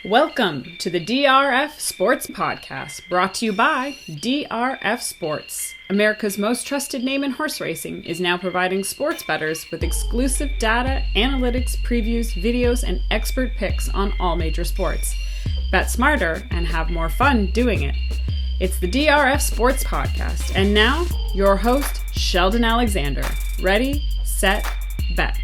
Welcome to the DRF Sports Podcast, brought to you by DRF Sports. America's most trusted name in horse racing is now providing sports bettors with exclusive data, analytics, previews, videos, and expert picks on all major sports. Bet smarter and have more fun doing it. It's the DRF Sports Podcast, and now your host, Sheldon Alexander. Ready, set, bet.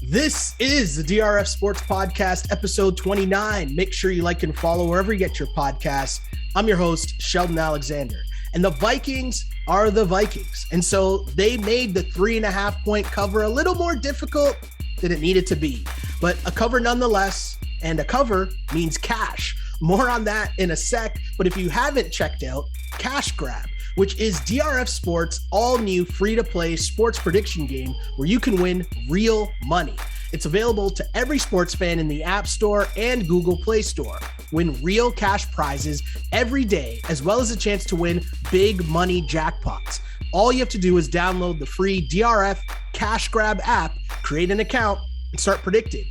This is the DRF Sports Podcast, episode 29. Make sure you like and follow wherever you get your podcasts. I'm your host, Sheldon Alexander. And the Vikings are the Vikings. And so they made the 3.5-point cover a little more difficult than it needed to be. But a cover nonetheless, and a cover means cash. More on that in a sec. But if you haven't checked out Cash Grab, which is DRF Sports' all-new free-to-play sports prediction game where you can win real money. It's available to every sports fan in the App Store and Google Play Store. Win real cash prizes every day, as well as a chance to win big money jackpots. All you have to do is download the free DRF Cash Grab app, create an account, and start predicting.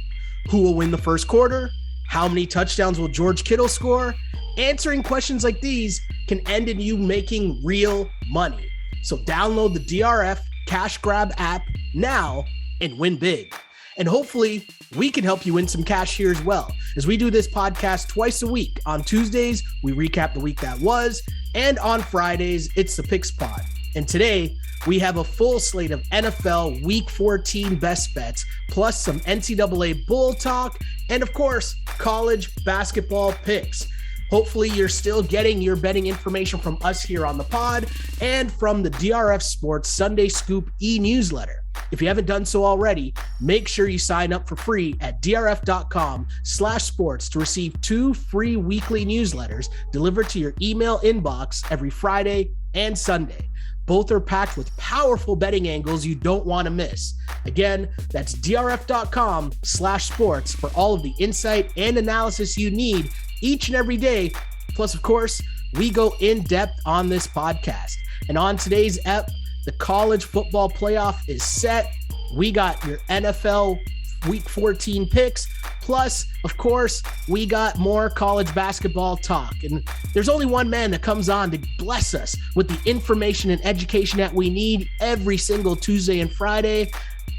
Who will win the first quarter? How many touchdowns will George Kittle score? Answering questions like these can end in you making real money. So download the DRF Cash Grab app now and win big. And hopefully we can help you win some cash here as well. As we do this podcast twice a week. On Tuesdays, we recap the week that was. And on Fridays, it's the Picks Pod. And today, we have a full slate of NFL Week 14 best bets, plus some NCAA Bowl talk, and of course, college basketball picks. Hopefully, you're still getting your betting information from us here on the pod and from the DRF Sports Sunday Scoop e-newsletter. If you haven't done so already, make sure you sign up for free at drf.com/sports to receive 2 free weekly newsletters delivered to your email inbox every Friday and Sunday. Both are packed with powerful betting angles you don't want to miss. Again, that's drf.com/sports for all of the insight and analysis you need each and every day. Plus, of course, we go in depth on this podcast. And on today's ep, the college football playoff is set. We got your NFL Week 14 picks. Plus, of course, we got more college basketball talk. And there's only one man that comes on to bless us with the information and education that we need every single Tuesday and Friday.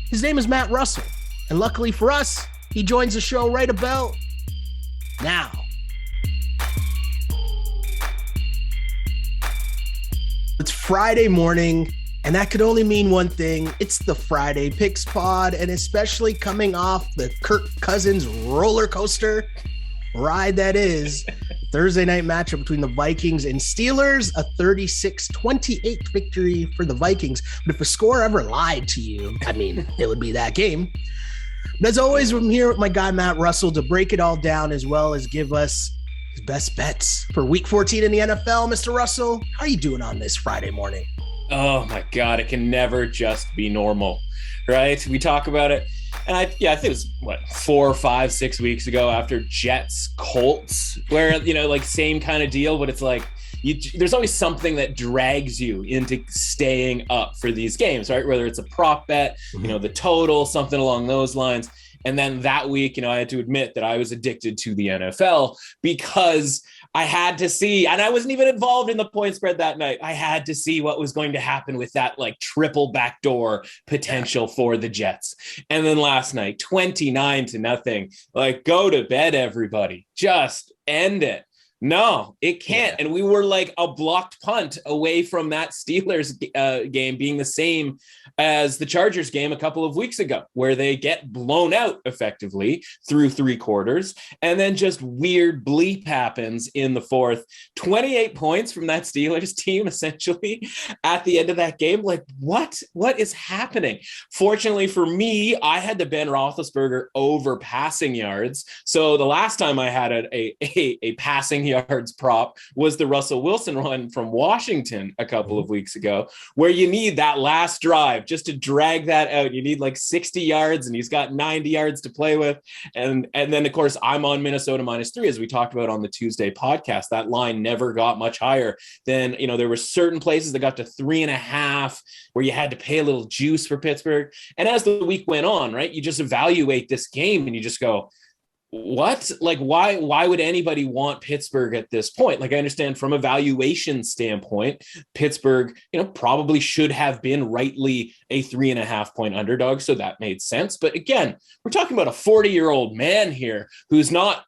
His name is Matt Russell. And luckily for us, he joins the show right about now. It's Friday morning, and that could only mean one thing. It's the Friday Picks Pod, and especially coming off the Kirk Cousins roller coaster ride that is Thursday night matchup between the Vikings and Steelers, a 36-28 victory for the Vikings. But if a score ever lied to you, I mean, it would be that game. But as always, I'm here with my guy, Matt Russell, to break it all down as well as give us his best bets for Week 14 in the NFL. Mr. Russell, how are you doing on this Friday morning? Oh my God, it can never just be normal, right? We talk about it. And I think it was 4, 5, 6 weeks ago after Jets Colts, where, like same kind of deal, but it's like, there's always something that drags you into staying up for these games, right? Whether it's a prop bet, the total, something along those lines. And then that week, I had to admit that I was addicted to the NFL because I had to see, and I wasn't even involved in the point spread that night. I had to see what was going to happen with that triple backdoor potential for the Jets. And then last night, 29-0, go to bed, everybody, just end it. No, it can't. Yeah. And we were like a blocked punt away from that Steelers game being the same as the Chargers game a couple of weeks ago, where they get blown out effectively through 3 quarters. And then just weird bleep happens in the fourth. 28 points from that Steelers team, essentially, at the end of that game. What is happening? Fortunately for me, I had the Ben Roethlisberger over passing yards. So the last time I had a passing yards prop was the Russell Wilson run from Washington a couple of weeks ago, where you need that last drive just to drag that out. You need 60 yards, and he's got 90 yards to play with. And then, of course, I'm on Minnesota -3, as we talked about on the Tuesday podcast. That line never got much higher than, there were certain places that got to 3.5 where you had to pay a little juice for Pittsburgh. And as the week went on, right, you just evaluate this game and you just go, what? Like, why would anybody want Pittsburgh at this point? Like, I understand from a valuation standpoint, Pittsburgh, probably should have been rightly a 3.5-point underdog. So that made sense. But again, we're talking about a 40-year-old man here who's not,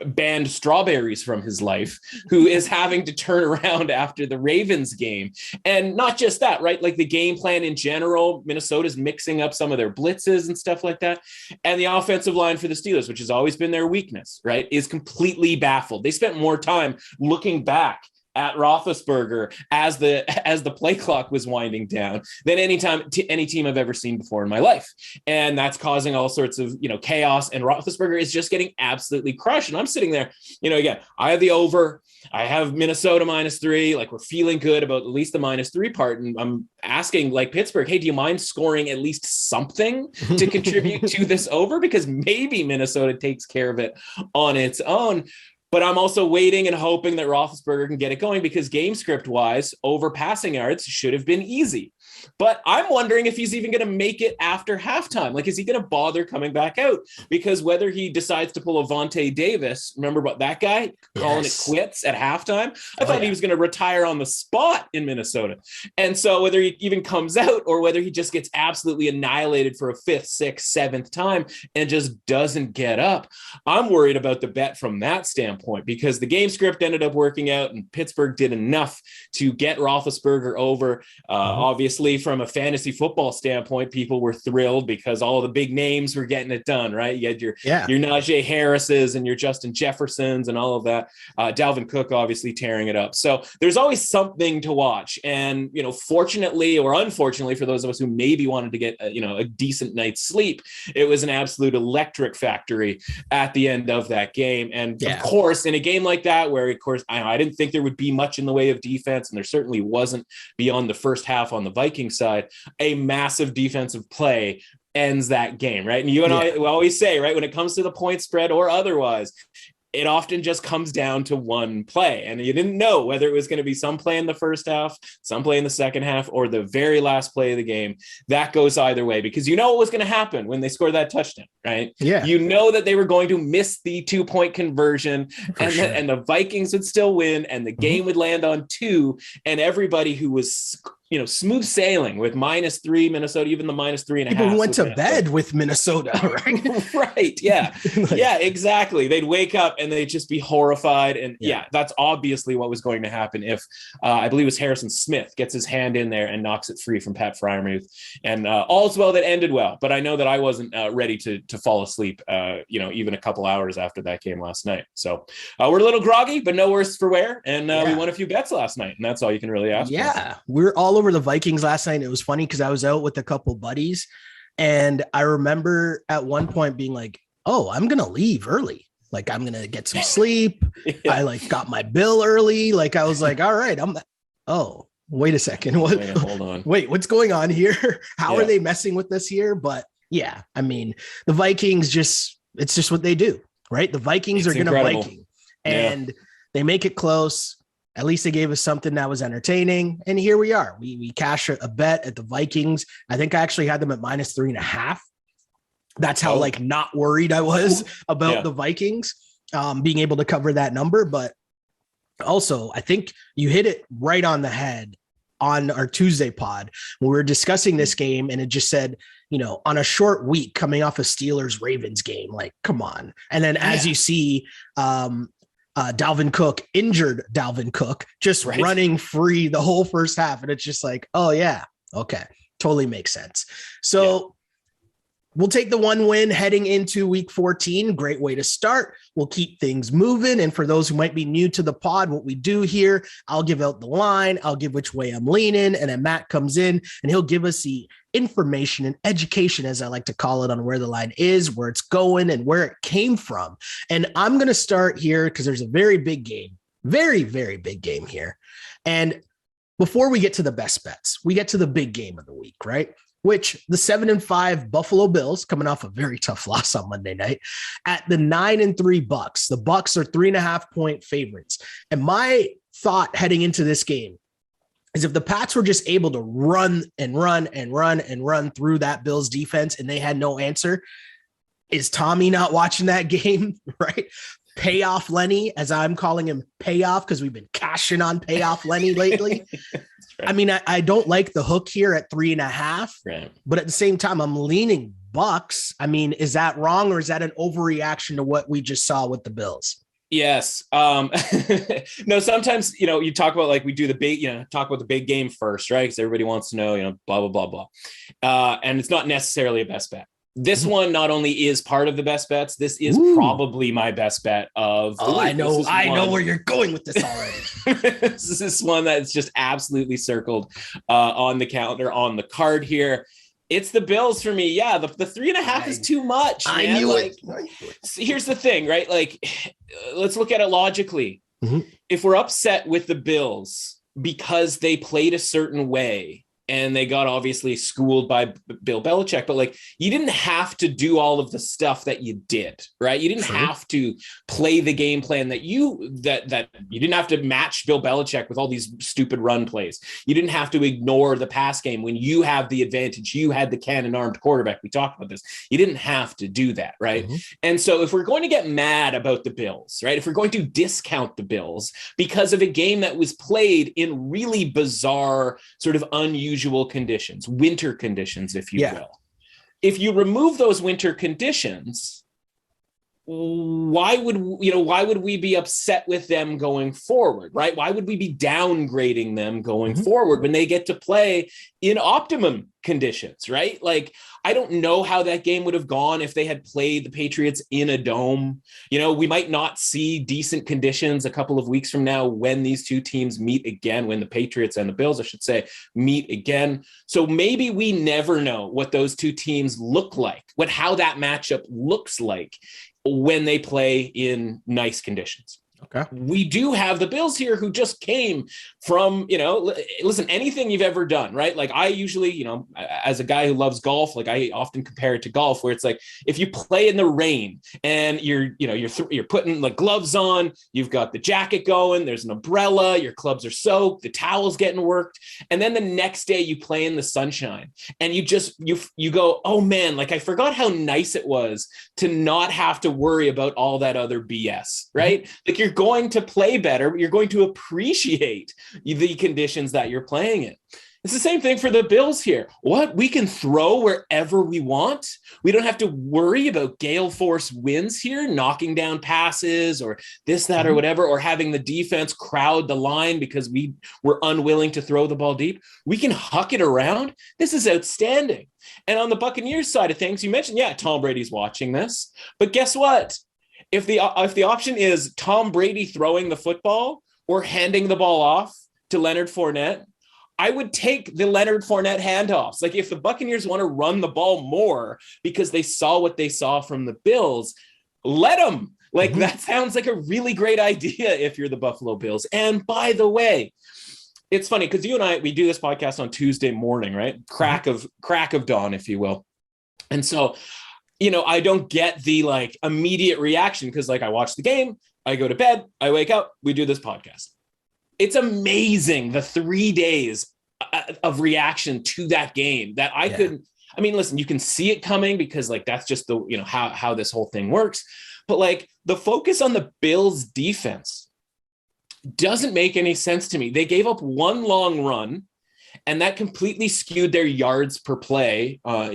banned strawberries from his life, who is having to turn around after the Ravens game. And not just that, right? Like the game plan in general, Minnesota's mixing up some of their blitzes and stuff like that. And the offensive line for the Steelers, which has always been their weakness, right, is completely baffled. They spent more time looking back at Roethlisberger as the play clock was winding down than any team I've ever seen before in my life. And that's causing all sorts of, chaos, and Roethlisberger is just getting absolutely crushed. And I'm sitting there, again, I have the over, I have Minnesota -3, like we're feeling good about at least the -3 part. And I'm asking like Pittsburgh, hey, do you mind scoring at least something to contribute to this over? Because maybe Minnesota takes care of it on its own. But I'm also waiting and hoping that Roethlisberger can get it going, because game script wise, over passing yards should have been easy. But I'm wondering if he's even going to make it after halftime. Like, is he going to bother coming back out? Because whether he decides to pull a Vontae Davis, remember about that guy calling it quits at halftime? I thought he was going to retire on the spot in Minnesota. And so whether he even comes out or whether he just gets absolutely annihilated for a 5th, 6th, 7th time and just doesn't get up, I'm worried about the bet from that standpoint, because the game script ended up working out and Pittsburgh did enough to get Roethlisberger over. Obviously, from a fantasy football standpoint, people were thrilled because all the big names were getting it done, right? You had your Najee Harris's and your Justin Jeffersons and all of that. Dalvin Cook obviously tearing it up. So there's always something to watch. And, fortunately or unfortunately for those of us who maybe wanted to get, a decent night's sleep, it was an absolute electric factory at the end of that game. And of course, in a game like that, where of course, I didn't think there would be much in the way of defense, and there certainly wasn't beyond the first half on the Vikings side, a massive defensive play ends that game, right? And you and I always say, right, when it comes to the point spread or otherwise, it often just comes down to one play. And you didn't know whether it was going to be some play in the first half, some play in the second half, or the very last play of the game. That goes either way, because you know what was going to happen when they scored that touchdown, right? Yeah. You know that they were going to miss the 2-point conversion, and the Vikings would still win, and the game would land on 2, and everybody who was smooth sailing with -3 Minnesota, even the -3.5. People who went to bed with Minnesota, right? Right. Yeah. Yeah, exactly. They'd wake up and they'd just be horrified. And that's obviously what was going to happen if I believe it was Harrison Smith gets his hand in there and knocks it free from Pat Freiermuth. And all's well that ended well. But I know that I wasn't ready to fall asleep, even a couple hours after that game last night. So we're a little groggy, but no worse for wear. And we won a few bets last night. And that's all you can really ask for. We're all over the Vikings last night. It was funny because I was out with a couple buddies, and I remember at one point being like, oh, I'm going to leave early. Like, I'm going to get some sleep. I got my bill early. Like, I was like, all right, wait a second. Hold on. Wait, what's going on here? How are they messing with this here? But I mean, the Vikings it's just what they do, right? The Vikings are going to Viking, and they make it close. At least they gave us something that was entertaining. And here we are. We cashed a bet at the Vikings. I think I actually had them at -3.5. That's how not worried I was about the Vikings being able to cover that number. But also, I think you hit it right on the head on our Tuesday pod when we were discussing this game, and it just said, on a short week coming off a Steelers-Ravens game, like, come on. And then as you see, injured Dalvin Cook, just running free the whole first half. And it's just like, oh yeah. Okay. Totally makes sense. So we'll take the 1 win heading into week 14. Great way to start. We'll keep things moving. And for those who might be new to the pod, what we do here, I'll give out the line. I'll give which way I'm leaning. And then Matt comes in and he'll give us the information and education, as I like to call it, on where the line is, where it's going, and where it came from. And I'm going to start here because there's a very big game, very, very big game here. And before we get to the best bets, we get to the big game of the week, right? Which the 7-5 Buffalo Bills, coming off a very tough loss on Monday night, at the 9-3 Bucks. The Bucks are 3.5-point favorites. And my thought heading into this game is if the Pats were just able to run through that Bills defense and they had no answer, Is Tommy not watching that game? Right? Payoff Lenny, as I'm calling him, payoff, because we've been cashing on payoff Lenny lately. Right. I mean, I don't like the hook here at 3.5, right, but at the same time, I'm leaning Bucks. I mean, is that wrong, or is that an overreaction to what we just saw with the Bills? Yes. No, sometimes, you talk about like we do the big, talk about the big game first, right? Because everybody wants to know, blah, blah, blah, blah. And it's not necessarily a best bet. This one not only is part of the best bets, this is probably my best bet of the week. I know where you're going with this already. This is one that's just absolutely circled on the calendar, on the card here. It's the Bills for me. Yeah, the 3.5 is too much. I knew it. Here's the thing, right? Like, let's look at it logically. Mm-hmm. If we're upset with the Bills because they played a certain way, and they got obviously schooled by Bill Belichick, but like you didn't have to do all of the stuff that you did, right? You didn't have to play the game plan that you didn't have to match Bill Belichick with all these stupid run plays. You didn't have to ignore the pass game when you have the advantage. You had the cannon-armed quarterback. We talked about this. You didn't have to do that, right? Mm-hmm. And so if we're going to get mad about the Bills, right? If we're going to discount the Bills because of a game that was played in really bizarre, sort of unusual conditions, winter conditions, if you will. If you remove those winter conditions, why would we be upset with them going forward, right? Why would we be downgrading them going forward when they get to play in optimum conditions, right? Like, I don't know how that game would have gone if they had played the Patriots in a dome. We might not see decent conditions a couple of weeks from now when these two teams meet again, when the Patriots and the Bills, I should say, meet again. So maybe we never know what those two teams look like, how that matchup looks like when they play in nice conditions. Okay. We do have the Bills here who just came from, listen, anything you've ever done, right? Like I usually, as a guy who loves golf, like I often compare it to golf where it's like, if you play in the rain and you're putting like gloves on, you've got the jacket going, there's an umbrella, your clubs are soaked, the towel's getting worked. And then the next day you play in the sunshine and you go, oh man, like I forgot how nice it was to not have to worry about all that other BS, right? Like you're going to play better. You're going to appreciate the conditions that you're playing in. It's the same thing for the Bills here. We can throw wherever we want. We don't have to worry about gale force winds here, knocking down passes or this, that, or whatever, or having the defense crowd the line because we were unwilling to throw the ball deep. We can huck it around. This is outstanding. And on the Buccaneers side of things, you mentioned, Tom Brady's watching this, but guess what? If the option is Tom Brady throwing the football or handing the ball off to Leonard Fournette, I would take the Leonard Fournette handoffs. Like if the Buccaneers want to run the ball more because they saw what they saw from the Bills, let them. Like that sounds like a really great idea if you're the Buffalo Bills. And by the way, it's funny because you and I, we do this podcast on Tuesday morning, right? Crack of dawn, if you will. And so I don't get the like immediate reaction because like I watch the game, I go to bed, I wake up, we do this podcast. It's amazing the 3 days of reaction to that game that I couldn't. I mean, listen, you can see it coming because like that's just the how this whole thing works. But like the focus on the Bills defense doesn't make any sense to me. They gave up one long run. And that completely skewed their yards per play, or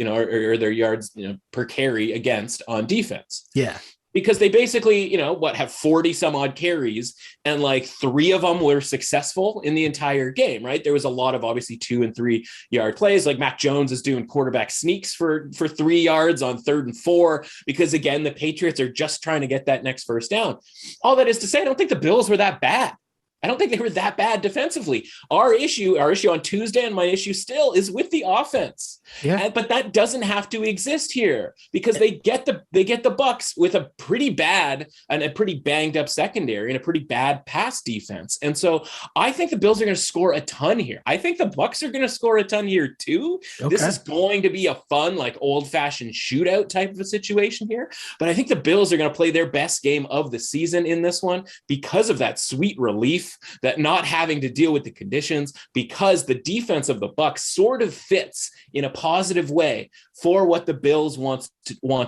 their yards, per carry against on defense. Yeah. Because they basically, have 40 some odd carries and like 3 of them were successful in the entire game, right? There was a lot of obviously 2 and 3 yard plays. Like Mac Jones is doing quarterback sneaks for 3 yards on 3rd and 4, because again, the Patriots are just trying to get that next first down. All that is to say, I don't think the Bills were that bad. I don't think they were that bad defensively. Our issue on Tuesday, and my issue still, is with the offense. Yeah. But that doesn't have to exist here because they get the Bucks with a pretty bad and a pretty banged up secondary and a pretty bad pass defense. And so I think the Bills are going to score a ton here. I think the Bucks are going to score a ton here too. Okay. This is going to be a fun, like old-fashioned shootout type of a situation here. But I think the Bills are going to play their best game of the season in this one because of that sweet relief relief, that not having to deal with the conditions, because the defense of the Bucs sort of fits in a positive way for what the Bills want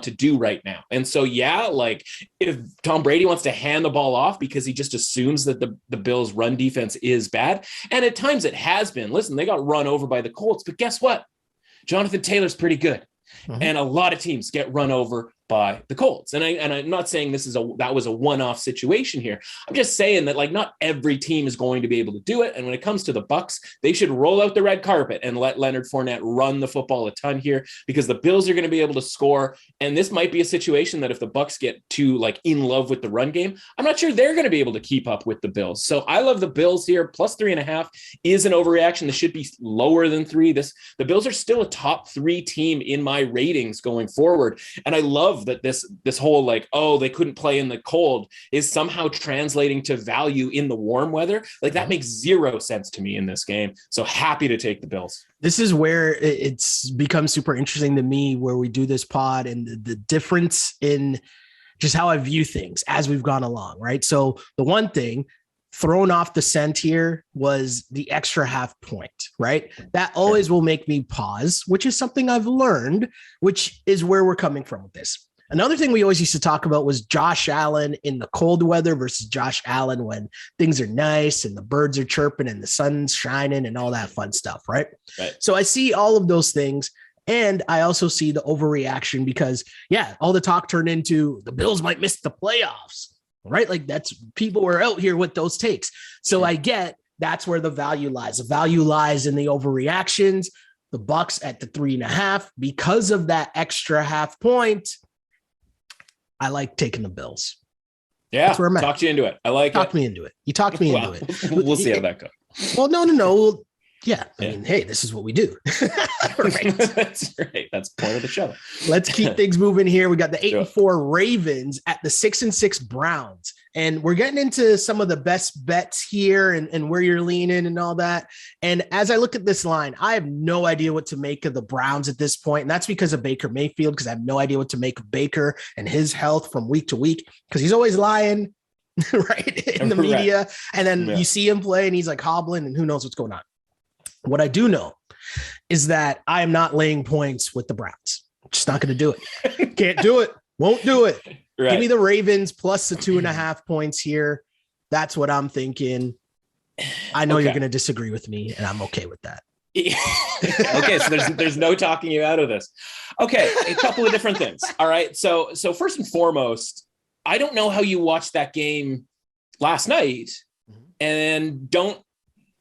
to do right now. And so, yeah, like if Tom Brady wants to hand the ball off because he just assumes that the Bills' run defense is bad, and at times it has been. Listen, they got run over by the Colts, but guess what? Jonathan Taylor's pretty good. And a lot of teams get run over by the Colts. And I'm not saying that was a one-off situation here. I'm just saying that like not every team is going to be able to do it. And when it comes to the Bucs, they should roll out the red carpet and let Leonard Fournette run the football a ton here, because the Bills are going to be able to score. And this might be a situation that if the Bucs get too like in love with the run game, I'm not sure they're going to be able to keep up with the Bills. So I love the Bills here. Plus 3.5 is an overreaction. This should be lower than 3. The Bills are still a top 3 team in my ratings going forward. And I love that this whole like, oh, they couldn't play in the cold is somehow translating to value in the warm weather. Like that makes zero sense to me in this game. So happy to take the Bills. This is where it's become super interesting to me, where we do this pod and the difference in just how I view things as we've gone along. Right. So the one thing thrown off the scent here was the extra half point, right? That always will make me pause, which is something I've learned, which is where we're coming from with this. Another thing we always used to talk about was Josh Allen in the cold weather versus Josh Allen when things are nice and the birds are chirping and the sun's shining and all that fun stuff, right? So I see all of those things. And I also see the overreaction because, yeah, all the talk turned into the Bills might miss the playoffs, right? Like that's people were out here with those takes. So I get that's where the value lies. The value lies in the overreactions. The Bucs at the 3.5 because of that extra half point. I like taking the Bills. Yeah, that's where I'm at. Talked you into it. I like Talked me into it. You talked me into it. We'll see how that goes. Well, no. Yeah, I mean, hey, this is what we do. Right. That's right. That's the point of the show. Let's keep things moving here. We got the 8-4 Ravens at the 6-6 Browns. And we're getting into some of the best bets here and where you're leaning and all that. And as I look at this line, I have no idea what to make of the Browns at this point. And that's because of Baker Mayfield, because I have no idea what to make of Baker and his health from week to week, because he's always lying, right, in the media. And then you see him play and he's like hobbling and who knows what's going on. What I do know is that I am not laying points with the Browns. Just not going to do it. Can't do it. Won't do it. Right. Give me the Ravens plus the 2.5 points here. That's what I'm thinking. I know you're going to disagree with me, and I'm okay with that. Okay, so there's no talking you out of this. Okay, a couple of different things. All right, so first and foremost, I don't know how you watched that game last night and don't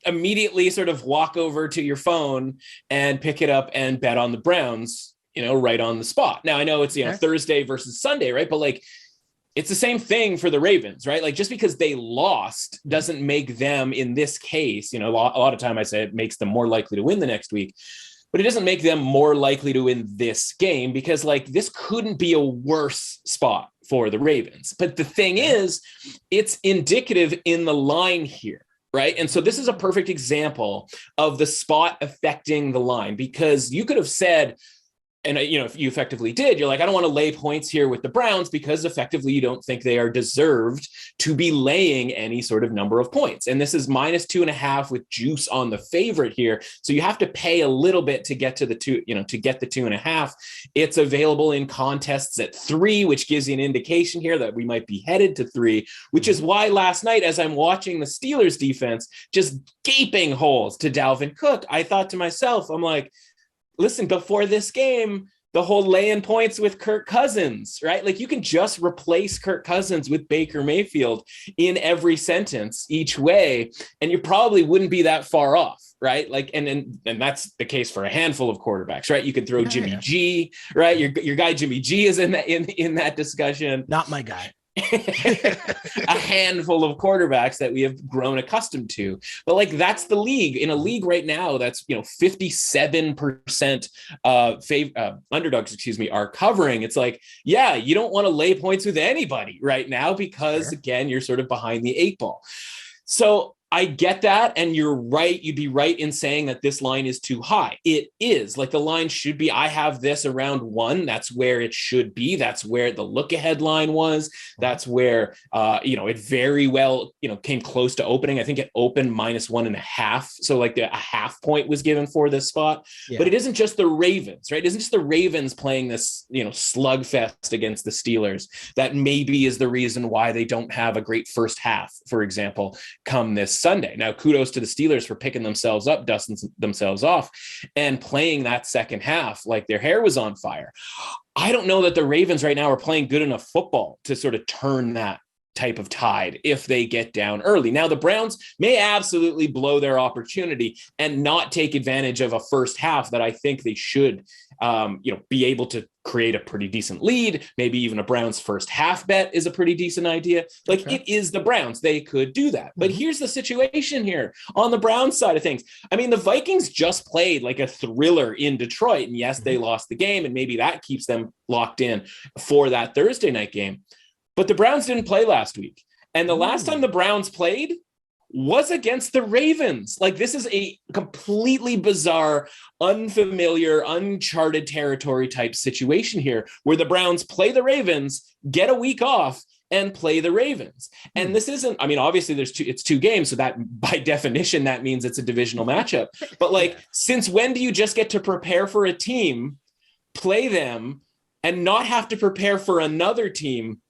immediately sort of walk over to your phone and pick it up and bet on the Browns, right on the spot. Now I know it's, Thursday versus Sunday, right? But like, it's the same thing for the Ravens, right? Like just because they lost doesn't make them, in this case, a lot of time I say it makes them more likely to win the next week, but it doesn't make them more likely to win this game, because like this couldn't be a worse spot for the Ravens. But the thing is, it's indicative in the line here. Right. And so this is a perfect example of the spot affecting the line, because you could have said, and, if you effectively did, you're like, I don't want to lay points here with the Browns because effectively you don't think they are deserved to be laying any sort of number of points. And this is minus 2.5 with juice on the favorite here. So you have to pay a little bit to get to the 2.5. It's available in contests at 3, which gives you an indication here that we might be headed to 3, which is why last night, as I'm watching the Steelers defense, just gaping holes to Dalvin Cook, I thought to myself, I'm like, listen, before this game, the whole laying points with Kirk Cousins, right? Like you can just replace Kirk Cousins with Baker Mayfield in every sentence each way, and you probably wouldn't be that far off, right? Like, and that's the case for a handful of quarterbacks, right? You could throw Jimmy G, right? Your guy Jimmy G is in that discussion. Not my guy. A handful of quarterbacks that we have grown accustomed to, but like that's the league. In a league right now that's 57% underdogs are covering. It's like, yeah, you don't want to lay points with anybody right now because again, you're sort of behind the 8 ball. So I get that. And you're right. You'd be right in saying that this line is too high. It is. Like, the line should be, I have this around 1. That's where it should be. That's where the look ahead line was. That's where, it very well, came close to opening. I think it opened -1.5. So like a half point was given for this spot, but it isn't just the Ravens, right? It isn't just the Ravens playing this, slugfest against the Steelers. That maybe is the reason why they don't have a great first half, for example, come this Sunday. Now, kudos to the Steelers for picking themselves up, dusting themselves off, and playing that second half like their hair was on fire. I don't know that the Ravens right now are playing good enough football to sort of turn that type of tide if they get down early. Now, the Browns may absolutely blow their opportunity and not take advantage of a first half that I think they should, be able to create a pretty decent lead. Maybe even a Browns first half bet is a pretty decent idea. Like, It is the Browns. They could do that. But here's the situation here on the Browns side of things. I mean, the Vikings just played like a thriller in Detroit. And yes, they lost the game, and maybe that keeps them locked in for that Thursday night game. But the Browns didn't play last week. And the last time the Browns played was against the Ravens. Like, this is a completely bizarre, unfamiliar, uncharted territory type situation here, where the Browns play the Ravens, get a week off, and play the Ravens. And this isn't, I mean, obviously it's 2 games. So that by definition, that means it's a divisional matchup. But like, since when do you just get to prepare for a team, play them, and not have to prepare for another team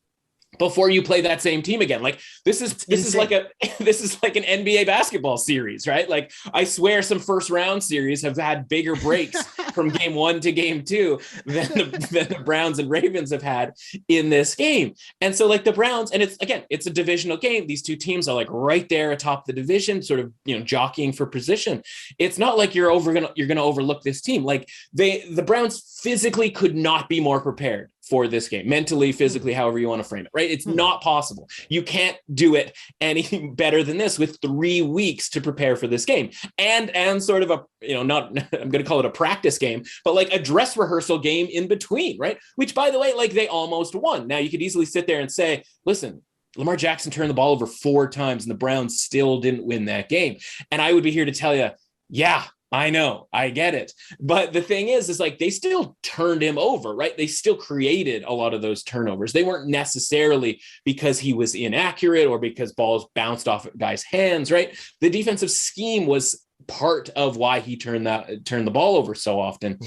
before you play that same team again? Like, this is like an NBA basketball series, right? Like, I swear some first round series have had bigger breaks from game 1 to game 2 than the Browns and Ravens have had in this game. And so like the Browns, and it's a divisional game. These two teams are like right there atop the division, sort of, jockeying for position. It's not like you're going to overlook this team. Like, the Browns physically could not be more prepared for this game, mentally, physically, however you want to frame it, right? It's not possible. You can't do it any better than this with 3 weeks to prepare for this game. And sort of I'm going to call it a practice game, but like a dress rehearsal game in between, right? Which, by the way, like, they almost won. Now, you could easily sit there and say, listen, Lamar Jackson turned the ball over 4 times and the Browns still didn't win that game. And I would be here to tell you, yeah, I know, I get it. But the thing is like, they still turned him over, right? They still created a lot of those turnovers. They weren't necessarily because he was inaccurate or because balls bounced off guys' hands, right? The defensive scheme was part of why he turned the ball over so often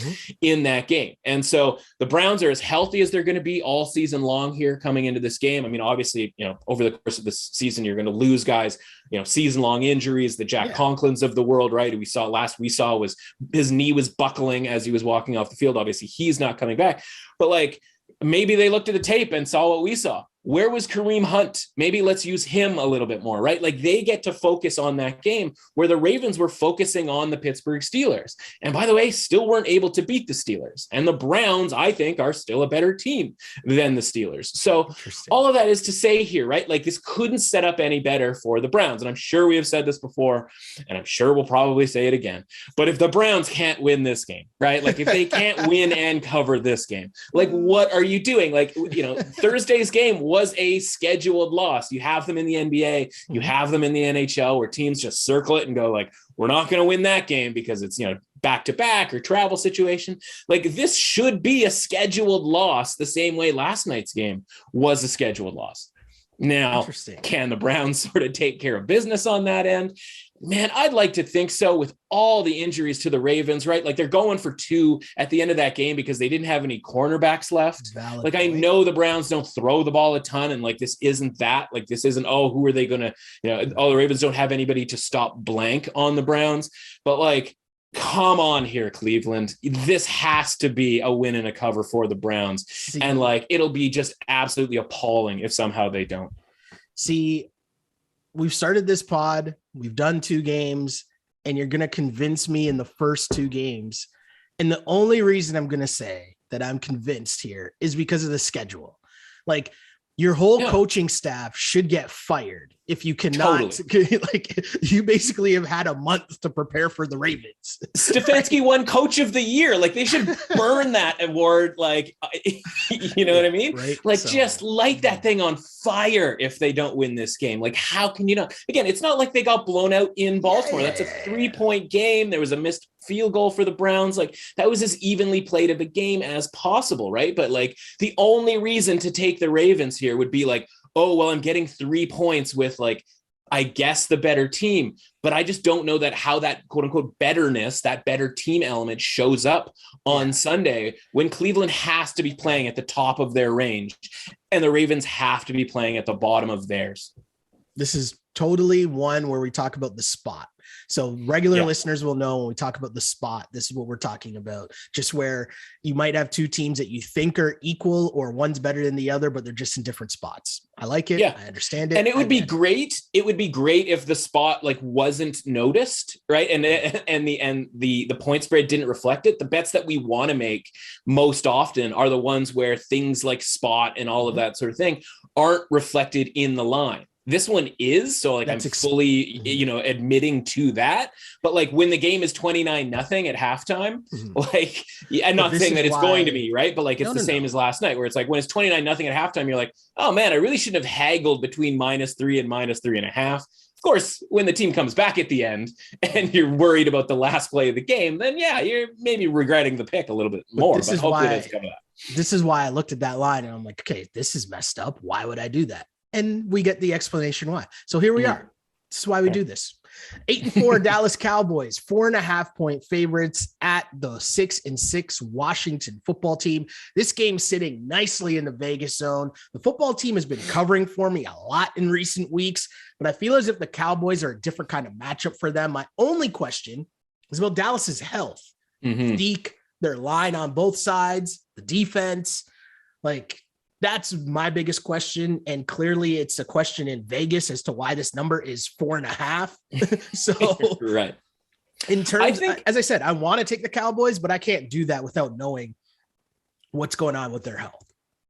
in that game. And so the Browns are as healthy as they're going to be all season long here coming into this game. I mean, obviously, over the course of this season, you're going to lose guys, season long injuries, the Jack Conklins of the world, right? We saw was his knee was buckling as he was walking off the field. Obviously he's not coming back, but like, maybe they looked at the tape and saw what we saw. Where was Kareem Hunt? Maybe let's use him a little bit more, right? Like, they get to focus on that game where the Ravens were focusing on the Pittsburgh Steelers. And by the way, still weren't able to beat the Steelers. And the Browns, I think, are still a better team than the Steelers. So all of that is to say here, right? Like, this couldn't set up any better for the Browns. And I'm sure we have said this before, and I'm sure we'll probably say it again. But if the Browns can't win this game, right? Like, if they can't win and cover this game, like, what are you doing? Like, Thursday's game was a scheduled loss. You have them in the NBA, you have them in the NHL, where teams just circle it and go like, we're not going to win that game because it's, back to back or travel situation. Like, this should be a scheduled loss the same way last night's game was a scheduled loss. Now, can the Browns sort of take care of business on that end? Man, I'd like to think so, with all the injuries to the Ravens, right? Like, they're going for 2 at the end of that game because they didn't have any cornerbacks left. Like, I know the Browns don't throw the ball a ton, and like, this isn't that. Like, this isn't, who are they going to, the Ravens don't have anybody to stop blank on the Browns. But like, come on here, Cleveland. This has to be a win and a cover for the Browns. And like, it'll be just absolutely appalling if somehow they don't. See, we've started this pod, we've done 2 games, and you're going to convince me in the first 2 games. And the only reason I'm going to say that I'm convinced here is because of the schedule. Like, Your whole Yeah. coaching staff should get fired if you cannot. Totally. Like, you basically have had a month to prepare for the Ravens. Stefanski won Coach of the Year. Like, they should burn that award. Like, you know what I mean? Right. Like, just light that thing on fire if they don't win this game. Like, how can you not? Again, it's not like they got blown out in Baltimore. That's a 3-point game. There was a missed field goal for the Browns. Like, that was as evenly played of a game as possible, right? But like, the only reason to take the Ravens here would be like, oh, well, I'm getting 3 points with, like, I guess the better team, but I just don't know that how that quote unquote betterness, that better team element shows up on Sunday when Cleveland has to be playing at the top of their range and the Ravens have to be playing at the bottom of theirs. This is totally one where we talk about the spot. So regular listeners will know when we talk about the spot, this is what we're talking about. Just where you might have two teams that you think are equal or one's better than the other, but they're just in different spots. I like it. Yeah. I understand it. And it would be great. It would be great if the spot like wasn't noticed, right? And the point spread didn't reflect it. The bets that we want to make most often are the ones where things like spot and all of that sort of thing aren't reflected in the line. This one is, so like I'm fully, admitting to that. But like when the game is 29-0 at halftime, like, I'm not saying that it's going to be, right? But like it's the same as last night where it's like when it's 29-0 at halftime, you're like, oh man, I really shouldn't have haggled between -3 and -3.5. Of course, when the team comes back at the end and you're worried about the last play of the game, then yeah, you're maybe regretting the pick a little bit more. But hopefully that's coming up. This is why I looked at that line and I'm like, okay, this is messed up. Why would I do that? And we get the explanation why. So here we are. This is why we do this. 8-4 Dallas Cowboys, 4.5-point favorites at the 6-6 Washington football team. This game sitting nicely in the Vegas zone. The football team has been covering for me a lot in recent weeks, but I feel as if the Cowboys are a different kind of matchup for them. My only question is about Dallas's health. Deke, their line on both sides, the defense, like, that's my biggest question. And clearly it's a question in Vegas as to why this number is 4.5. So right. In terms, as I said, I want to take the Cowboys, but I can't do that without knowing what's going on with their health.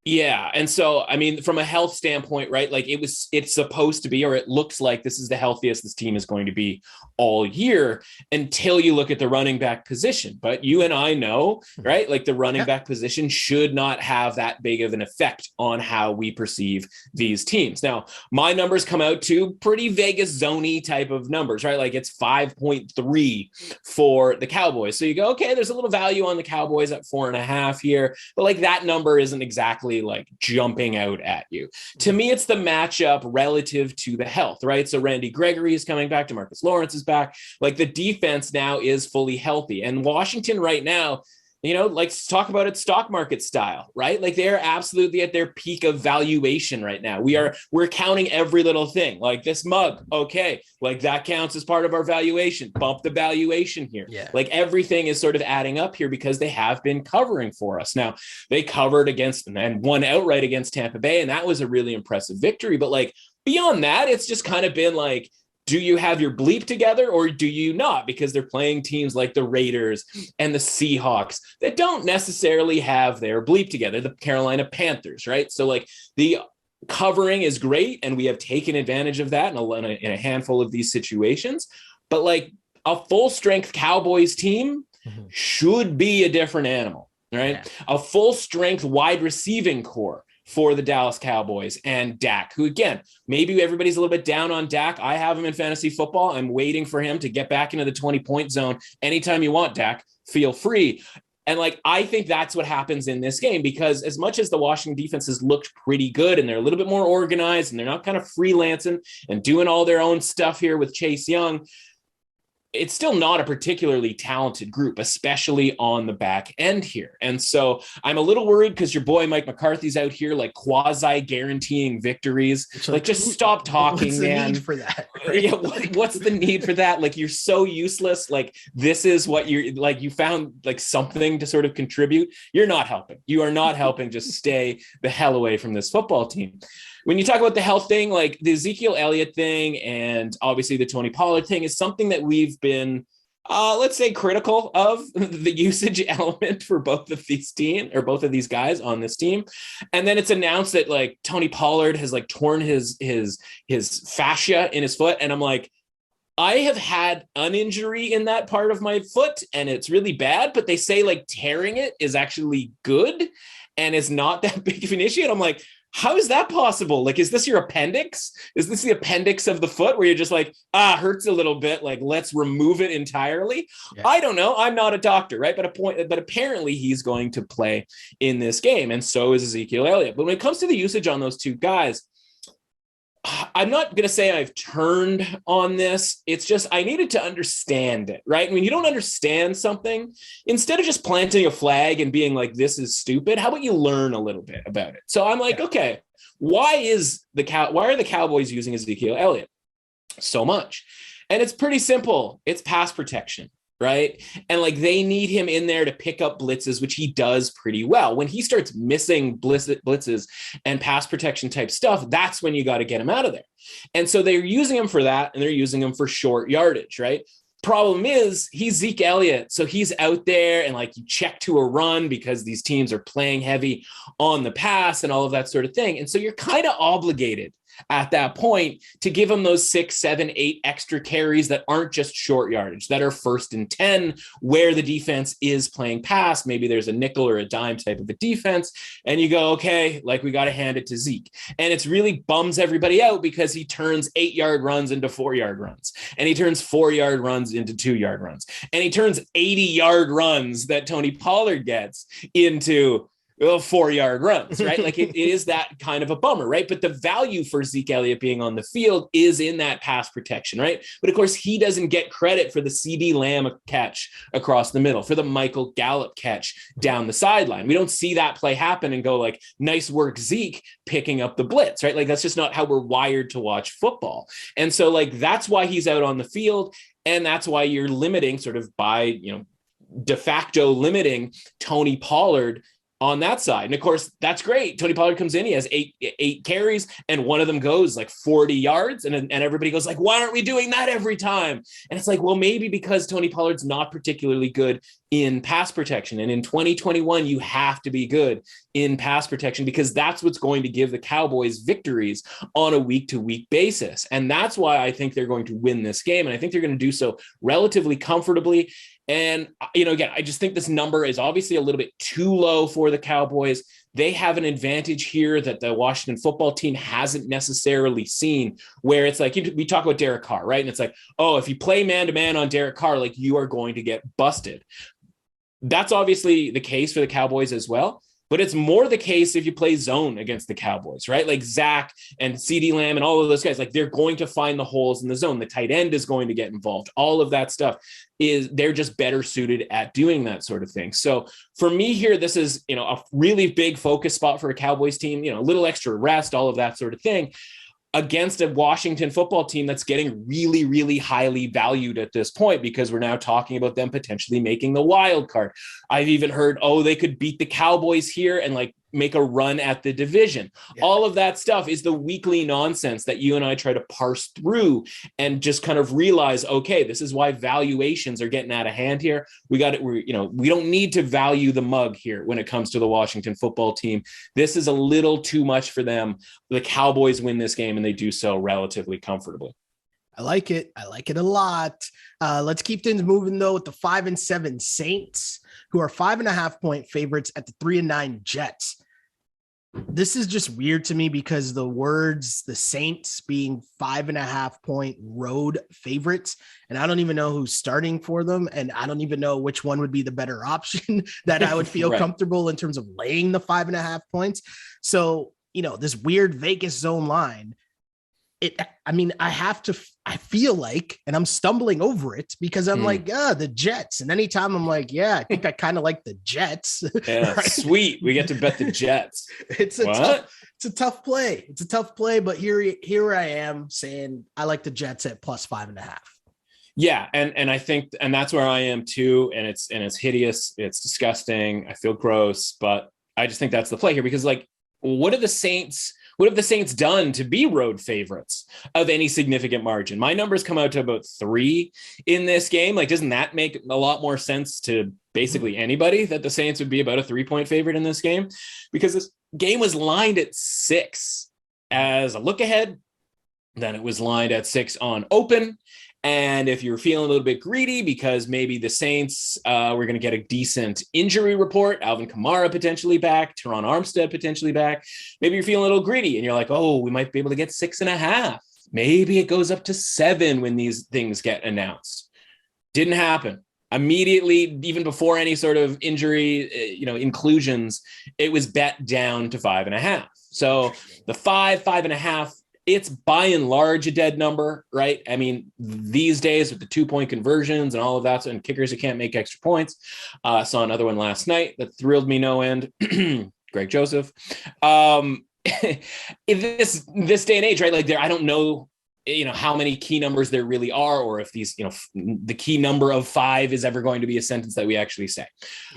Yeah. And so, I mean, from a health standpoint, right, like it's supposed to be, or it looks like this is the healthiest this team is going to be all year until you look at the running back position. But you and I know, right, like the running back position should not have that big of an effect on how we perceive these teams. Now, my numbers come out to pretty Vegas zony type of numbers, right? Like it's 5.3 for the Cowboys. So you go, okay, there's a little value on the Cowboys at 4.5 here, but like that number isn't exactly like jumping out at you. To me, it's the matchup relative to the health, right? So Randy Gregory is coming back, DeMarcus Lawrence is back. Like the defense now is fully healthy. And Washington right now, let's talk about it stock market style, right? Like they're absolutely at their peak of valuation right now. We're counting every little thing, like this mug. Okay. Like that counts as part of our valuation. Bump the valuation here. Yeah. Like everything is sort of adding up here because they have been covering for us. Now they covered against and won outright against Tampa Bay. And that was a really impressive victory. But like beyond that, it's just kind of been like, do you have your bleep together or do you not? Because they're playing teams like the Raiders and the Seahawks that don't necessarily have their bleep together, the Carolina Panthers, right? So like the covering is great and we have taken advantage of that in a handful of these situations. But like a full strength Cowboys team should be a different animal, right? Yeah. A full strength wide receiving core for the Dallas Cowboys and Dak, who again, maybe everybody's a little bit down on Dak. I have him in fantasy football. I'm waiting for him to get back into the 20-point zone. Anytime you want, Dak, feel free. And like, I think that's what happens in this game, because as much as the Washington defense has looked pretty good and they're a little bit more organized and they're not kind of freelancing and doing all their own stuff here with Chase Young, it's still not a particularly talented group, especially on the back end here. And so I'm a little worried because your boy Mike McCarthy's out here like quasi guaranteeing victories. Like just stop talking, what's man. The need for that? Right? Yeah, what's the need for that? Like you're so useless. Like this is what you're like. You found like something to sort of contribute. You're not helping. You are not helping. Just stay the hell away from this football team. When you talk about the health thing, like the Ezekiel Elliott thing and obviously the Tony Pollard thing is something that we've been Let's say critical of the usage element for both of these guys on this team. And then it's announced that like Tony Pollard has like torn his fascia in his foot. And I'm like, I have had an injury in that part of my foot and it's really bad, but they say like tearing it is actually good and is not that big of an issue. And I'm like, how is that possible? Like, is this your appendix? Is this the appendix of the foot where you're just like, hurts a little bit. Like, let's remove it entirely. Yeah. I don't know. I'm not a doctor, right? But apparently he's going to play in this game. And so is Ezekiel Elliott. But when it comes to the usage on those two guys, I'm not going to say I've turned on this. It's just I needed to understand it, right? When you don't understand something, instead of just planting a flag and being like, this is stupid, how about you learn a little bit about it? So I'm like, okay, why are the Cowboys using Ezekiel Elliott so much? And it's pretty simple. It's pass protection. Right. And like they need him in there to pick up blitzes, which he does pretty well. When he starts missing blitzes and pass protection type stuff, that's when you got to get him out of there. And so they're using him for that. And they're using him for short yardage. Right. Problem is he's Zeke Elliott. So he's out there and like you check to a run because these teams are playing heavy on the pass and all of that sort of thing. And so you're kind of obligated at that point to give them those 6, 7, 8 extra carries that aren't just short yardage, that are 1st and 10 where the defense is playing pass. Maybe there's a nickel or a dime type of a defense. And you go, okay, like we got to hand it to Zeke. And it's really bums everybody out because he turns 8-yard runs into 4-yard runs. And he turns 4-yard runs into 2-yard runs. And he turns 80-yard runs that Tony Pollard gets into 4-yard runs, right? Like it is that kind of a bummer, right? But the value for Zeke Elliott being on the field is in that pass protection, right? But of course, he doesn't get credit for the CD Lamb catch across the middle, for the Michael Gallup catch down the sideline. We don't see that play happen and go like, nice work, Zeke, picking up the blitz, right? Like that's just not how we're wired to watch football. And so like, that's why he's out on the field. And that's why you're limiting sort of by, de facto limiting Tony Pollard on that side. And of course, that's great. Tony Pollard comes in, he has eight carries, and one of them goes like 40 yards. And everybody goes like, why aren't we doing that every time? And it's like, well, maybe because Tony Pollard's not particularly good in pass protection. And in 2021, you have to be good in pass protection because that's what's going to give the Cowboys victories on a week-to-week basis. And that's why I think they're going to win this game. And I think they're going to do so relatively comfortably. And, again, I just think this number is obviously a little bit too low for the Cowboys. They have an advantage here that the Washington football team hasn't necessarily seen, where it's like, we talk about Derek Carr, right? And it's like, oh, if you play man-to-man on Derek Carr, like you are going to get busted. That's obviously the case for the Cowboys as well. But it's more the case if you play zone against the Cowboys, right? Like Zach and CD Lamb and all of those guys, like they're going to find the holes in the zone. The tight end is going to get involved. All of that stuff they're just better suited at doing that sort of thing. So for me here, this is, a really big focus spot for a Cowboys team, a little extra rest, all of that sort of thing, against a Washington football team that's getting really, really highly valued at this point because we're now talking about them potentially making the wild card. I've even heard, they could beat the Cowboys here and like make a run at the division. Yeah. All of that stuff is the weekly nonsense that you and I try to parse through and just kind of realize, okay, this is why valuations are getting out of hand here. We don't need to value the mug here when it comes to the Washington football team. This is a little too much for them. The Cowboys win this game and they do so relatively comfortably. I like it. I like it a lot. Let's keep things moving though with the 5-7 Saints, who are 5.5-point favorites at the 3-9 Jets. This is just weird to me because the Saints being 5.5-point road favorites, and I don't even know who's starting for them. And I don't even know which one would be the better option that I would feel right. comfortable in terms of laying the 5.5 points. So, this weird Vegas zone line, I feel like, and I'm stumbling over it because I'm like, the Jets. And anytime I'm like, I think I kind of like the Jets. Yeah, right? Sweet. We get to bet the Jets. It's a tough play. It's a tough play, but here I am saying I like the Jets at plus 5.5. Yeah. And I think, and that's where I am too. And it's hideous. It's disgusting. I feel gross, but I just think that's the play here because like, what are the Saints? What have the Saints done to be road favorites of any significant margin? My numbers come out to about 3 in this game. Like, doesn't that make a lot more sense to basically anybody that the Saints would be about a 3-point favorite in this game? Because this game was lined at 6 as a look ahead. Then it was lined at 6 on open. And if you're feeling a little bit greedy because maybe the Saints were going to get a decent injury report, Alvin Kamara potentially back, Teron Armstead potentially back, maybe you're feeling a little greedy and you're like, oh, we might be able to get 6.5. Maybe it goes up to 7 when these things get announced. Didn't happen. Immediately, even before any sort of injury, inclusions, it was bet down to 5.5. So the 5.5, it's by and large a dead number, right? I mean, these days with the 2-point conversions and all of that, and kickers who can't make extra points. Saw another one last night that thrilled me no end. Greg Joseph. In this day and age, right? Like I don't know, how many key numbers there really are, or if these, the key number of 5 is ever going to be a sentence that we actually say.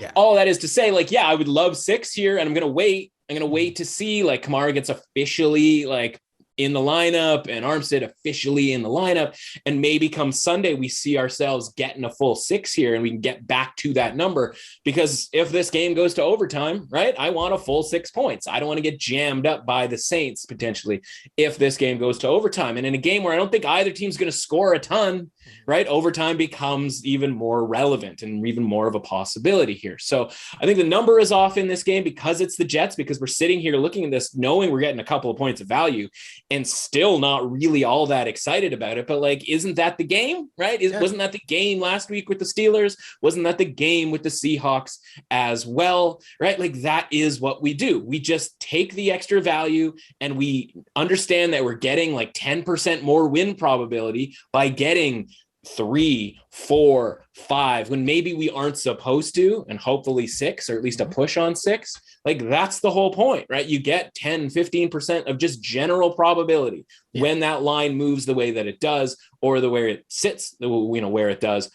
Yeah. All that is to say, like, yeah, I would love 6 here, and I'm going to wait to see like Kamara gets officially like in the lineup and Armstead officially in the lineup. And maybe come Sunday, we see ourselves getting a full 6 here and we can get back to that number. Because if this game goes to overtime, right, I want a full 6 points. I don't want to get jammed up by the Saints potentially if this game goes to overtime. And in a game where I don't think either team's going to score a ton, right, overtime becomes even more relevant and even more of a possibility here. So I think the number is off in this game because it's the Jets, because we're sitting here looking at this knowing we're getting a couple of points of value and still not really all that excited about it. But like, isn't that the game, right? Wasn't that the game last week with the Steelers? Wasn't that the game with the Seahawks as well, right? Like that is what we do. We just take the extra value and we understand that we're getting like 10% more win probability by getting 3, 4, 5 when maybe we aren't supposed to, and hopefully 6, or at least a push on 6. Like that's the whole point, right? You get 10-15% of just general probability when that line moves the way that it does, or the way it sits, where it does.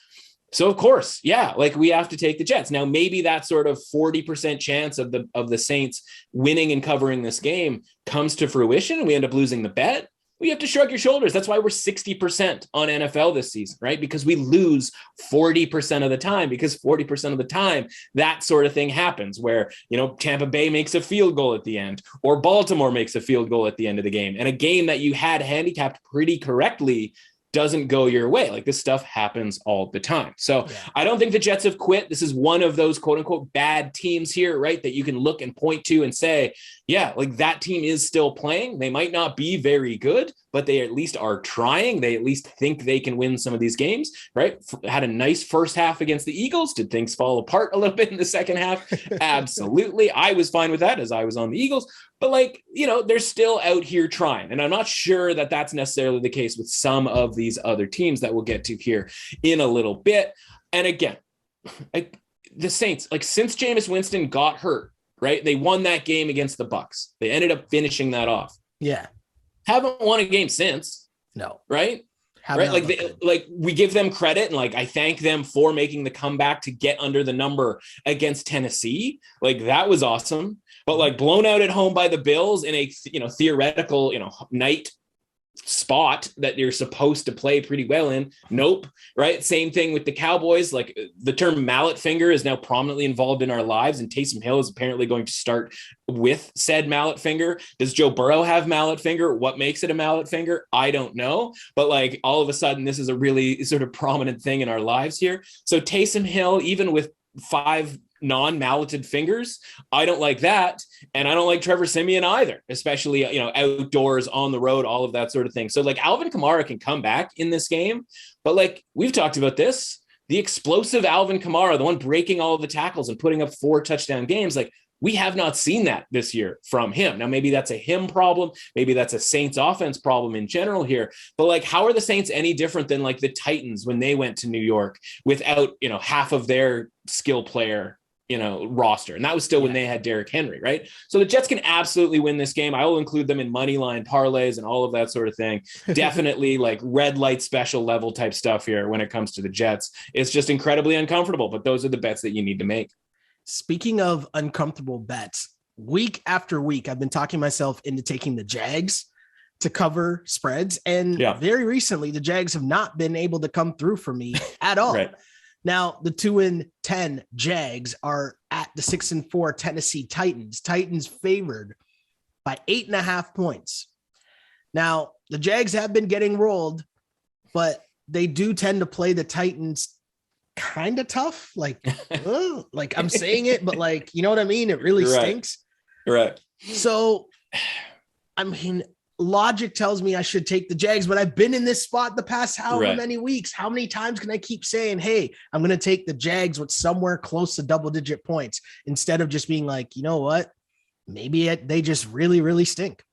So of course, like we have to take the Jets. Now, maybe that sort of 40% chance of the Saints winning and covering this game comes to fruition and we end up losing the bet. You have to shrug your shoulders. That's why we're 60% on NFL this season, right? Because we lose 40% of the time, because 40% of the time, that sort of thing happens where, Tampa Bay makes a field goal at the end, or Baltimore makes a field goal at the end of the game. And a game that you had handicapped pretty correctly doesn't go your way. Like this stuff happens all the time. So I don't think the Jets have quit. This is one of those quote unquote bad teams here, right? That you can look and point to and say, like that team is still playing. They might not be very good, but they at least are trying. They at least think they can win some of these games, right? Had a nice first half against the Eagles. Did things fall apart a little bit in the second half? Absolutely. I was fine with that as I was on the Eagles. But they're still out here trying. And I'm not sure that that's necessarily the case with some of these other teams that we'll get to here in a little bit. And again, the Saints, since Jameis Winston got hurt, right? They won that game against the Bucs. They ended up finishing that off. Yeah. Haven't won a game since. No. Right? Right. We give them credit and I thank them for making the comeback to get under the number against Tennessee. That was awesome. But blown out at home by the Bills in a, theoretical, night spot that you're supposed to play pretty well in. Nope. Right. Same thing with the Cowboys. The term mallet finger is now prominently involved in our lives, and Taysom Hill is apparently going to start with said mallet finger. Does Joe Burrow have mallet finger? What makes it a mallet finger? I don't know. But all of a sudden, this is a really sort of prominent thing in our lives here. So Taysom Hill, even with 5 non-malleted fingers, I don't like that. And I don't like Trevor Siemian either, especially, outdoors, on the road, all of that sort of thing. So Alvin Kamara can come back in this game, but we've talked about this, the explosive Alvin Kamara, the one breaking all of the tackles and putting up 4 touchdown games, we have not seen that this year from him. Now, maybe that's a him problem. Maybe that's a Saints offense problem in general here. But how are the Saints any different than the Titans when they went to New York without, half of their skill player, roster? And that was still when they had Derrick Henry, right? So the Jets can absolutely win this game. I will include them in money line parlays and all of that sort of thing. Definitely red light special level type stuff here when it comes to the Jets. It's just incredibly uncomfortable, but those are the bets that you need to make. Speaking of uncomfortable bets, week after week, I've been talking myself into taking the Jags to cover spreads. And very recently, the Jags have not been able to come through for me at all. Right. Now, the 2-10 Jags are at the 6-4 Tennessee Titans. Titans favored by 8.5 points. Now, the Jags have been getting rolled, but they do tend to play the Titans kind of tough. Like I'm saying it, but like, you know what I mean? It really stinks. Right. So, I mean, logic tells me I should take the Jags, but I've been in this spot the past however many weeks. How many times can I keep saying, hey, I'm going to take the Jags with somewhere close to double-digit points instead of just being like, you know what? Maybe they just really, really stink.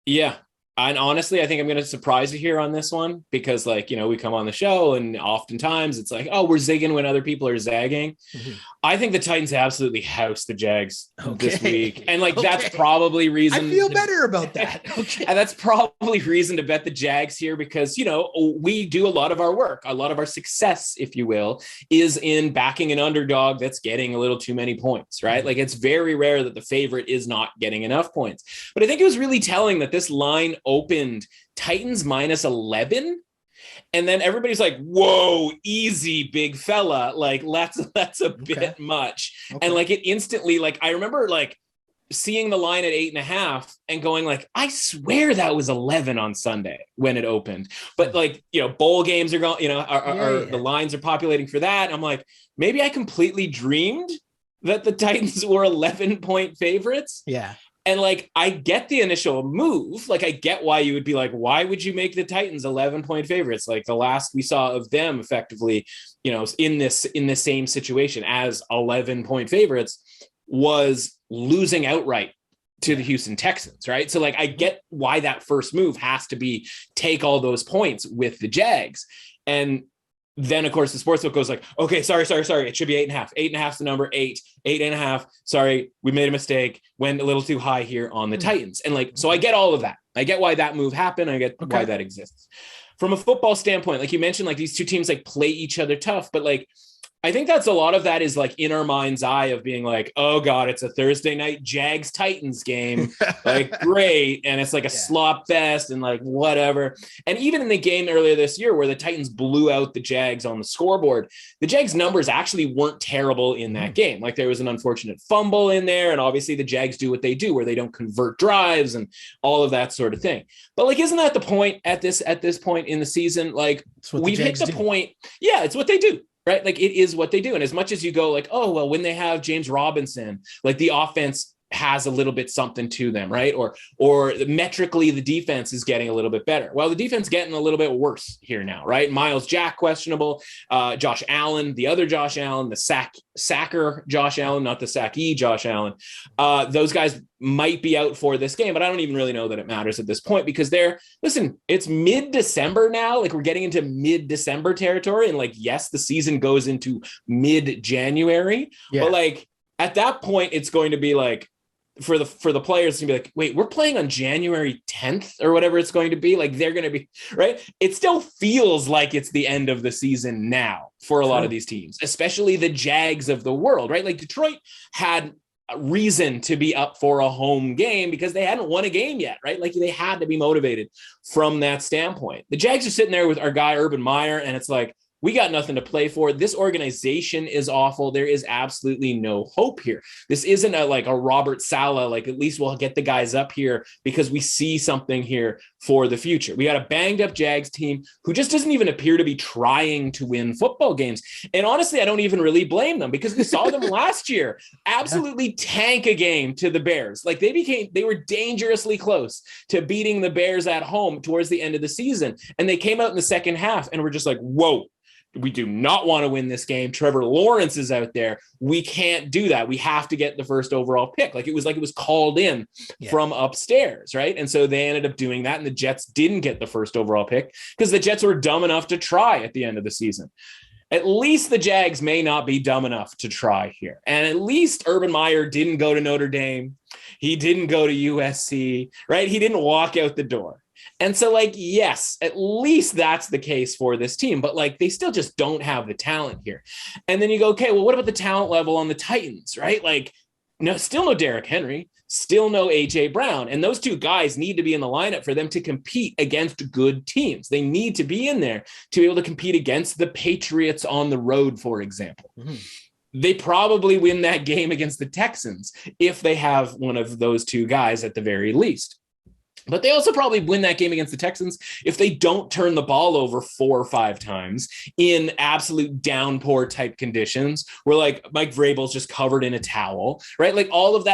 Yeah. And honestly, I think I'm going to surprise you here on this one because, like, you know, we come on the show and oftentimes it's like, oh, we're zigging when other people are zagging. Mm-hmm. I think the Titans absolutely housed the Jags this week. And like, that's probably reason. I feel better about that. And that's probably reason to bet the Jags here because, you know, we do a lot of our work. A lot of our success, if you will, is in backing an underdog that's getting a little too many points, right? Like, it's very rare that the favorite is not getting enough points. But I think it was really telling that this line opened Titans -11. And then everybody's like, whoa, easy, big fella. Like, that's a bit much. And like, it instantly, like, I remember like seeing the line at 8.5 and going like, I swear that was 11 on Sunday when it opened. But like, you know, bowl games are going, you know, the lines are populating for that. I'm like, maybe I completely dreamed that the Titans were 11-point favorites. Yeah. And like, I get the initial move. Like, I get why you would be like, why would you make the Titans 11-point favorites? Like, the last we saw of them effectively, you know, in the same situation as 11-point favorites was losing outright to the Houston Texans, right? So like, I get why that first move has to be take all those points with the Jags. And then of course the sportsbook goes like, okay, sorry. It should be 8.5. 8.5 is the number. 8.5. Sorry, we made a mistake. Went a little too high here on the Titans. And like, so I get all of that. I get why that move happened. I get why that exists. From a football standpoint, like you mentioned, like these two teams like play each other tough, but like, I think that's a lot of that is like in our mind's eye of being like, oh God, it's a Thursday night Jags Titans game. Like, great. And it's like a slop fest and like whatever. And even in the game earlier this year where the Titans blew out the Jags on the scoreboard, the Jags numbers actually weren't terrible in that game. Like, there was an unfortunate fumble in there. And obviously the Jags do what they do where they don't convert drives and all of that sort of thing. But like, isn't that the point at this point in the season? Like, we've hit the point. Yeah, it's what they do. Right? Like, it is what they do. And as much as you go like, oh, well, when they have James Robinson, like the offense has a little bit something to them, right? Or metrically, the defense is getting a little bit better. Well, the defense getting a little bit worse here now, right? Miles Jack questionable, Josh Allen, the other Josh Allen, the sacker Josh Allen, not the sackee Josh Allen. Those guys might be out for this game, but I don't even really know that it matters at this point because it's mid-December now. Like, we're getting into mid-December territory. And like, yes, the season goes into mid-January, but like at that point, it's going to be like, for the players to be like, wait, we're playing on January 10th or whatever it's going to be. Like, they're going to be right. It still feels like it's the end of the season now for a lot of these teams, especially the Jags of the world, right? Like, Detroit had a reason to be up for a home game because they hadn't won a game yet, right? Like, they had to be motivated from that standpoint. The Jags are sitting there with our guy, Urban Meyer, and it's like, we got nothing to play for. This organization is awful. There is absolutely no hope here. This isn't like a Robert Saleh, like, at least we'll get the guys up here because we see something here for the future. We got a banged up Jags team who just doesn't even appear to be trying to win football games. And honestly, I don't even really blame them because we saw them last year absolutely tank a game to the Bears. Like, they were dangerously close to beating the Bears at home towards the end of the season. And they came out in the second half and were just like, whoa, we do not want to win this game. Trevor Lawrence is out there. We can't do that. We have to get the first overall pick. Like, it was called in from upstairs, right? And so they ended up doing that, and the Jets didn't get the first overall pick because the Jets were dumb enough to try at the end of the season. At least the Jags may not be dumb enough to try here. And at least Urban Meyer didn't go to Notre Dame. He didn't go to USC, right? He didn't walk out the door. And so, like, yes, at least that's the case for this team, but like, they still just don't have the talent here. And then you go, okay, well, what about the talent level on the Titans, right? Like, No, still no Derrick Henry, still no AJ Brown. And those two guys need to be in the lineup for them to compete against good teams. They need to be in there to be able to compete against the Patriots on the road, for example. They probably win that game against the Texans if they have one of those two guys at the very least. But they also probably win that game against the Texans if they don't turn the ball over 4 or 5 times in absolute downpour type conditions where like Mike Vrabel's just covered in a towel, right? Like all of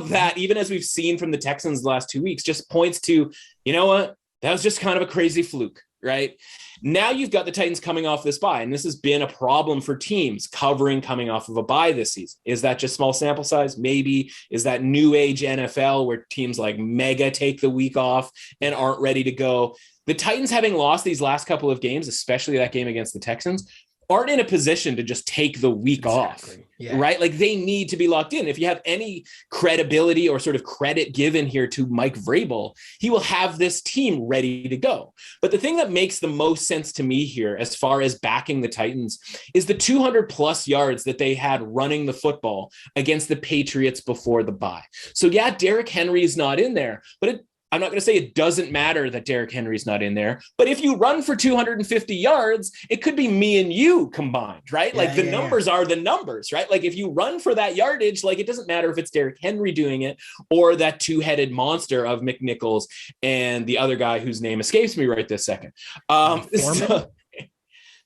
that, even as we've seen from the Texans the last 2 weeks, just points to, you know what? That was just kind of a crazy fluke, right? Now you've got the Titans coming off this bye, and this has been a problem for teams coming off of a bye this season. Is that just small sample size? Maybe. Is that new age NFL where teams like mega take the week off and aren't ready to go? The Titans, having lost these last couple of games, especially that game against the Texans, aren't in a position to just take the week off, right? Like they need to be locked in. If you have any credibility or sort of credit given here to Mike Vrabel, he will have this team ready to go. But the thing that makes the most sense to me here, as far as backing the Titans, is the 200 plus yards that they had running the football against the Patriots before the bye. So yeah, Derrick Henry is not in there, but I'm not going to say it doesn't matter that Derrick Henry's not in there, but if you run for 250 yards, it could be me and you combined, right? Like the numbers are the numbers, right? Like if you run for that yardage, like it doesn't matter if it's Derrick Henry doing it or that two-headed monster of McNichols and the other guy whose name escapes me right this second.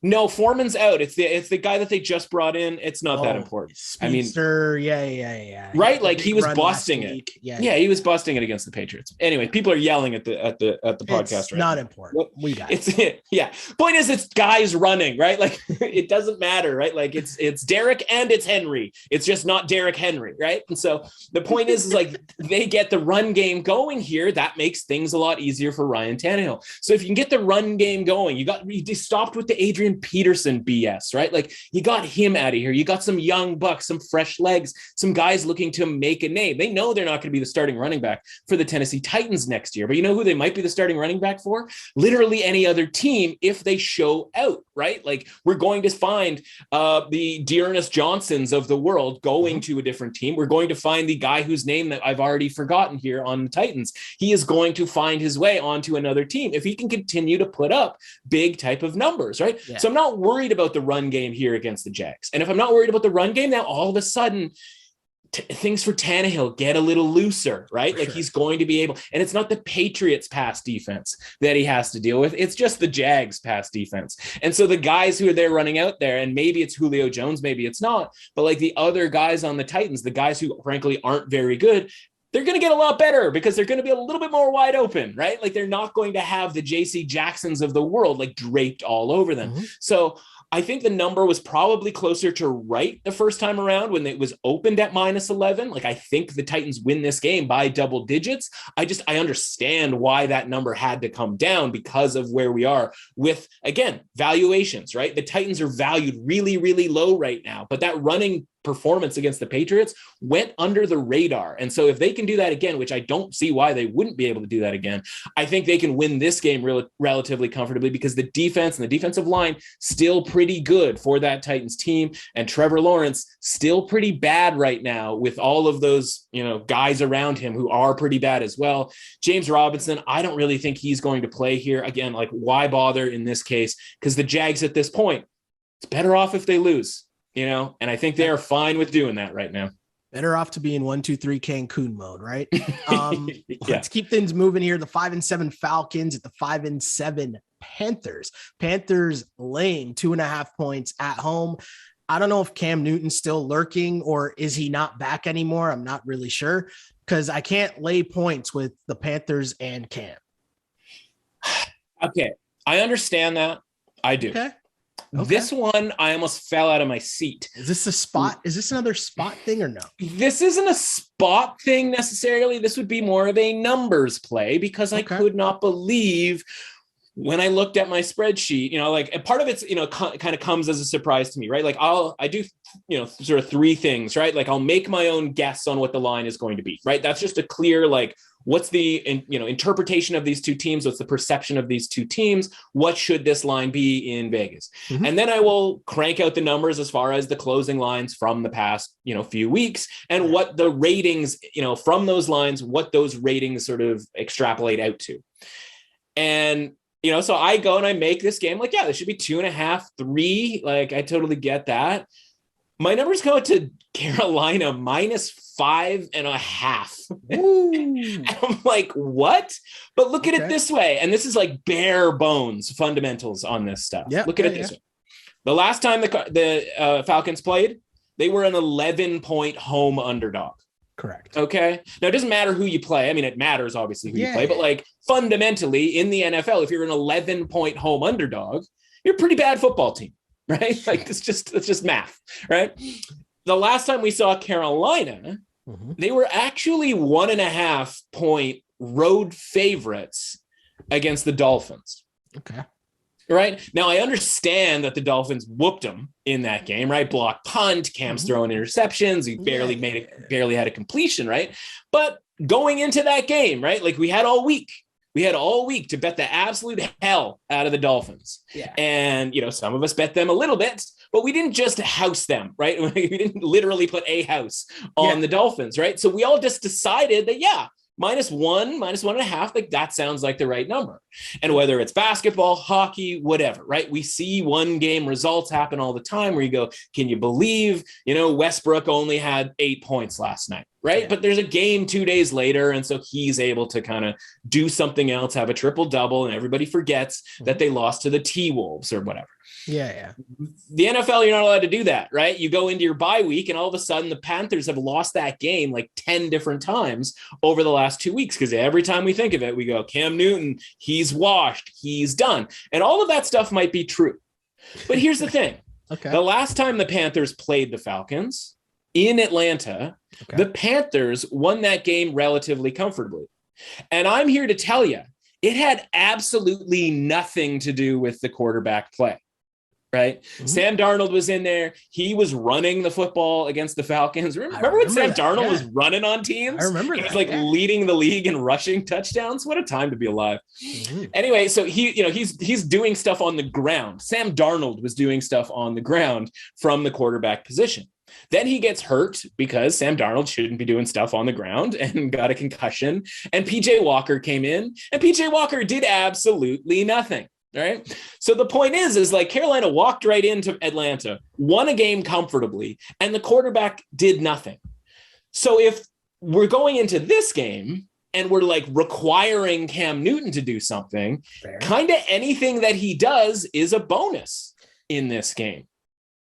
No, Foreman's out. It's the guy that they just brought in. It's not that important. Speedster, yeah. Right, like he was busting it. Yeah, he was busting it against the Patriots. Anyway, people are yelling at the podcast. It's not important. We got it. Yeah. Point is, it's guys running, right? Like it doesn't matter, right? Like it's Derrick and it's Henry. It's just not Derrick Henry, right? And so the point is like they get the run game going here. That makes things a lot easier for Ryan Tannehill. So if you can get the run game going, you stopped with the Adrian Peterson BS, right? Like you got him out of here. You got some young bucks, some fresh legs, some guys looking to make a name. They know they're not going to be the starting running back for the Tennessee Titans next year, but you know who they might be the starting running back for? Literally any other team if they show out, right? Like we're going to find the Dearness Johnsons of the world going to a different team. We're going to find the guy whose name that I've already forgotten here on the Titans. He is going to find his way onto another team if he can continue to put up big type of numbers, right? Yeah. So I'm not worried about the run game here against the Jags. And if I'm not worried about the run game, now all of a sudden things for Tannehill get a little looser, right? Like he's going to be able, and it's not the Patriots pass defense that he has to deal with. It's just the Jags pass defense. And so the guys who are there running out there, and maybe it's Julio Jones, maybe it's not, but like the other guys on the Titans, the guys who frankly aren't very good, they're going to get a lot better because they're going to be a little bit more wide open, right? Like they're not going to have the JC Jacksons of the world like draped all over them. So I think the number was probably closer to right the first time around when it was opened at -11. Like I think the Titans win this game by double digits. I understand why that number had to come down because of where we are with, again, valuations, right? The Titans are valued really, really low right now, but that running performance against the Patriots went under the radar. And so if they can do that again, which I don't see why they wouldn't be able to do that again, I think they can win this game relatively comfortably because the defense and the defensive line still pretty good for that Titans team. And Trevor Lawrence still pretty bad right now with all of those, guys around him who are pretty bad as well. James Robinson, I don't really think he's going to play here. Again, like why bother in this case? Because the Jags at this point, it's better off if they lose. And I think they are fine with doing that right now. Better off to be in 1-2-3 Cancun mode, right? Let's keep things moving here. The 5-7 Falcons at the 5-7 Panthers. Panthers laying 2.5 points at home. I don't know if Cam Newton's still lurking or is he not back anymore? I'm not really sure because I can't lay points with the Panthers and Cam. Okay. I understand that. I do. Okay. This one, I almost fell out of my seat. Is this a spot? Is this another spot thing or no? This isn't a spot thing necessarily. This would be more of a numbers play because I could not believe when I looked at my spreadsheet, like part of it's, kind of comes as a surprise to me, right? Like I do, sort of 3 things, right? Like I'll make my own guess on what the line is going to be, right? That's just a clear, like what's the interpretation of these two teams? What's the perception of these two teams? What should this line be in Vegas? Mm-hmm. And then I will crank out the numbers as far as the closing lines from the past, few weeks, and what the ratings, from those lines, what those ratings sort of extrapolate out to. And, so I go and I make this game like, yeah, this should be 2.5, 3. Like, I totally get that. My numbers go to Carolina -5.5. And I'm like, what? But look at it this way. And this is like bare bones fundamentals on this stuff. Look at it this way. The last time the Falcons played, they were an 11-point home underdog. Correct. Okay. Now, it doesn't matter who you play. I mean, it matters, obviously, who you play. But like fundamentally in the NFL, if you're an 11-point home underdog, you're a pretty bad football team. Right? Like it's just math, right? The last time we saw Carolina, they were actually 1.5-point road favorites against the Dolphins. Okay. Right? Now I understand that the Dolphins whooped them in that game, right? Block punt, Cam's throwing interceptions. He barely had a completion, right? But going into that game, right? Like we had all week to bet the absolute hell out of the Dolphins. Yeah. And, some of us bet them a little bit, but we didn't just house them, right? We didn't literally put a house on the Dolphins, right? So we all just decided that, -1, -1.5, like that sounds like the right number. And whether it's basketball, hockey, whatever, right? We see one game results happen all the time where you go, can you believe, Westbrook only had 8 points last night, right? Yeah. But there's a game 2 days later. And so he's able to kind of do something else, have a triple double, and everybody forgets that they lost to the T-Wolves or whatever. Yeah. The NFL, you're not allowed to do that, right? You go into your bye week and all of a sudden the Panthers have lost that game like 10 different times over the last 2 weeks because every time we think of it, we go, Cam Newton, he's washed, he's done. And all of that stuff might be true. But here's the thing. The last time the Panthers played the Falcons in Atlanta, the Panthers won that game relatively comfortably. And I'm here to tell you, it had absolutely nothing to do with the quarterback play. Right. Sam Darnold was in there. He was running the football against the Falcons. Remember when Sam Darnold was running on teams? I remember he was leading the league in rushing touchdowns. What a time to be alive. Anyway, so he's doing stuff on the ground. Sam Darnold was doing stuff on the ground from the quarterback position. Then he gets hurt because Sam Darnold shouldn't be doing stuff on the ground and got a concussion. And PJ Walker came in and PJ Walker did absolutely nothing. All right. So the point is like Carolina walked right into Atlanta, won a game comfortably, and the quarterback did nothing. So if we're going into this game and we're like requiring Cam Newton to do something, kind of anything that he does is a bonus in this game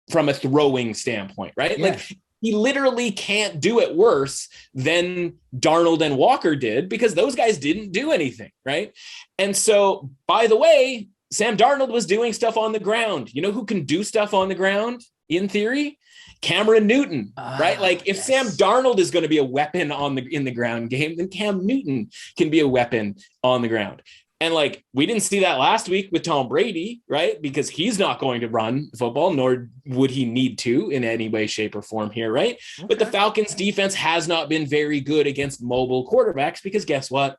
from a throwing standpoint, right? Yeah. Like he literally can't do it worse than Darnold and Walker did because those guys didn't do anything, right? And so, by the way, Sam Darnold was doing stuff on the ground. You know who can do stuff on the ground in theory? Cameron Newton, right? Like if Sam Darnold is going to be a weapon in the ground game, then Cam Newton can be a weapon on the ground. And like, we didn't see that last week with Tom Brady, right? Because he's not going to run football, nor would he need to in any way, shape, or form here, right? But the Falcons defense has not been very good against mobile quarterbacks because guess what?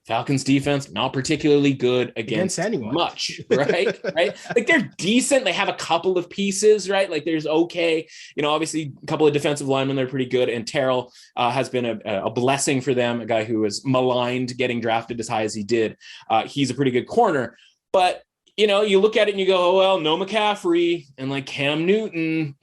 Falcons defense, not particularly good against anyone much, right? Right. Like they're decent. They have a couple of pieces, right? Like there's obviously a couple of defensive linemen, they're pretty good. And Terrell has been a blessing for them. A guy who was maligned getting drafted as high as he did. He's a pretty good corner, but you look at it and you go, oh, well, no McCaffrey and like Cam Newton,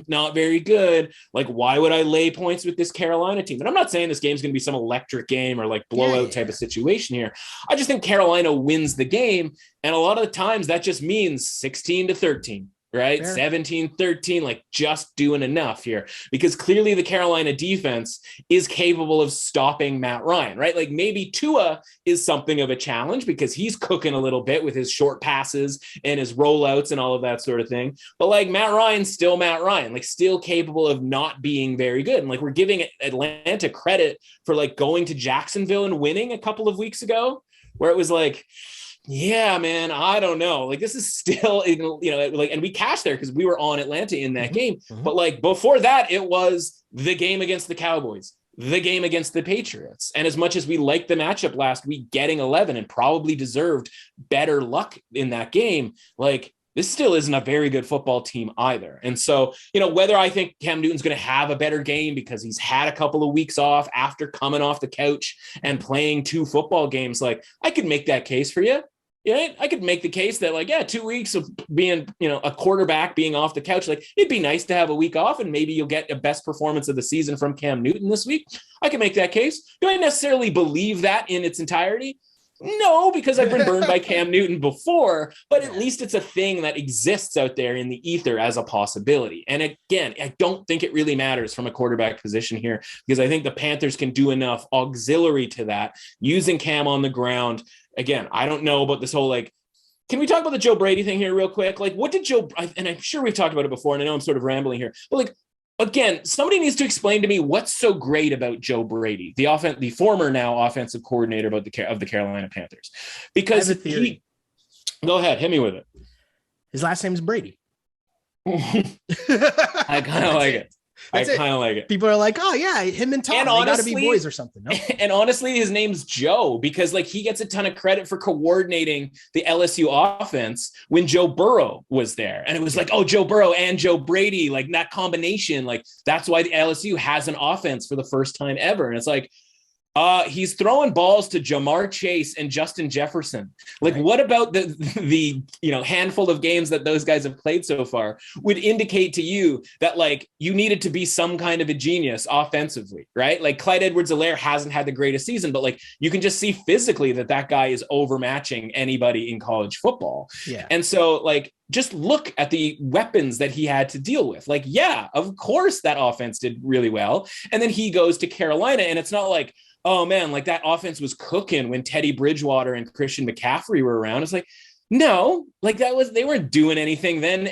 not very good. Like, why would I lay points with this Carolina team? And I'm not saying this game's going to be some electric game or like blowout type of situation here. I just think Carolina wins the game. And a lot of the times that just means 16-13. Right. 17-13, like just doing enough here because clearly the Carolina defense is capable of stopping Matt Ryan, right? Like maybe Tua is something of a challenge because he's cooking a little bit with his short passes and his rollouts and all of that sort of thing. But like Matt Ryan's still Matt Ryan, like still capable of not being very good. And like we're giving Atlanta credit for like going to Jacksonville and winning a couple of weeks ago where it was like, yeah, man, I don't know. Like this is still, and we cashed there because we were on Atlanta in that game. But like before that, it was the game against the Cowboys, the game against the Patriots. And as much as we liked the matchup last week, getting 11 and probably deserved better luck in that game, like, this still isn't a very good football team either. And so, whether I think Cam Newton's going to have a better game because he's had a couple of weeks off after coming off the couch and playing 2 football games, like, I could make that case for you. Yeah, I could make the case that, like, 2 weeks of being, a quarterback being off the couch, like, it'd be nice to have a week off and maybe you'll get a best performance of the season from Cam Newton this week. I can make that case. Do I necessarily believe that in its entirety? No, because I've been burned by Cam Newton before, but at least it's a thing that exists out there in the ether as a possibility. And again, I don't think it really matters from a quarterback position here, because I think the Panthers can do enough auxiliary to that, using Cam on the ground. Again, I don't know about this whole, like, can we talk about the Joe Brady thing here real quick? Like, what did and I'm sure we've talked about it before, and I know I'm sort of rambling here, but, like, again, somebody needs to explain to me what's so great about Joe Brady, the former now offensive coordinator of the Carolina Panthers. Because go ahead, hit me with it. His last name is Brady. I kind of like it. I kind of like it. People are like, oh yeah, him and Tom, they got to be boys or something. No? And honestly, his name's Joe, because, like, he gets a ton of credit for coordinating the LSU offense when Joe Burrow was there. And it was like, oh, Joe Burrow and Joe Brady, like, that combination, like, that's why the LSU has an offense for the first time ever. And it's like, he's throwing balls to Jamar Chase and Justin Jefferson. Like, what about the handful of games that those guys have played so far would indicate to you that, like, you needed to be some kind of a genius offensively, right? Like, Clyde Edwards-Helaire hasn't had the greatest season, but, like, you can just see physically that guy is overmatching anybody in college football. Yeah. And so, like, just look at the weapons that he had to deal with. Like, yeah, of course that offense did really well. And then he goes to Carolina, and it's not like, oh man, like, that offense was cooking when Teddy Bridgewater and Christian McCaffrey were around. It's like, no, like, they weren't doing anything then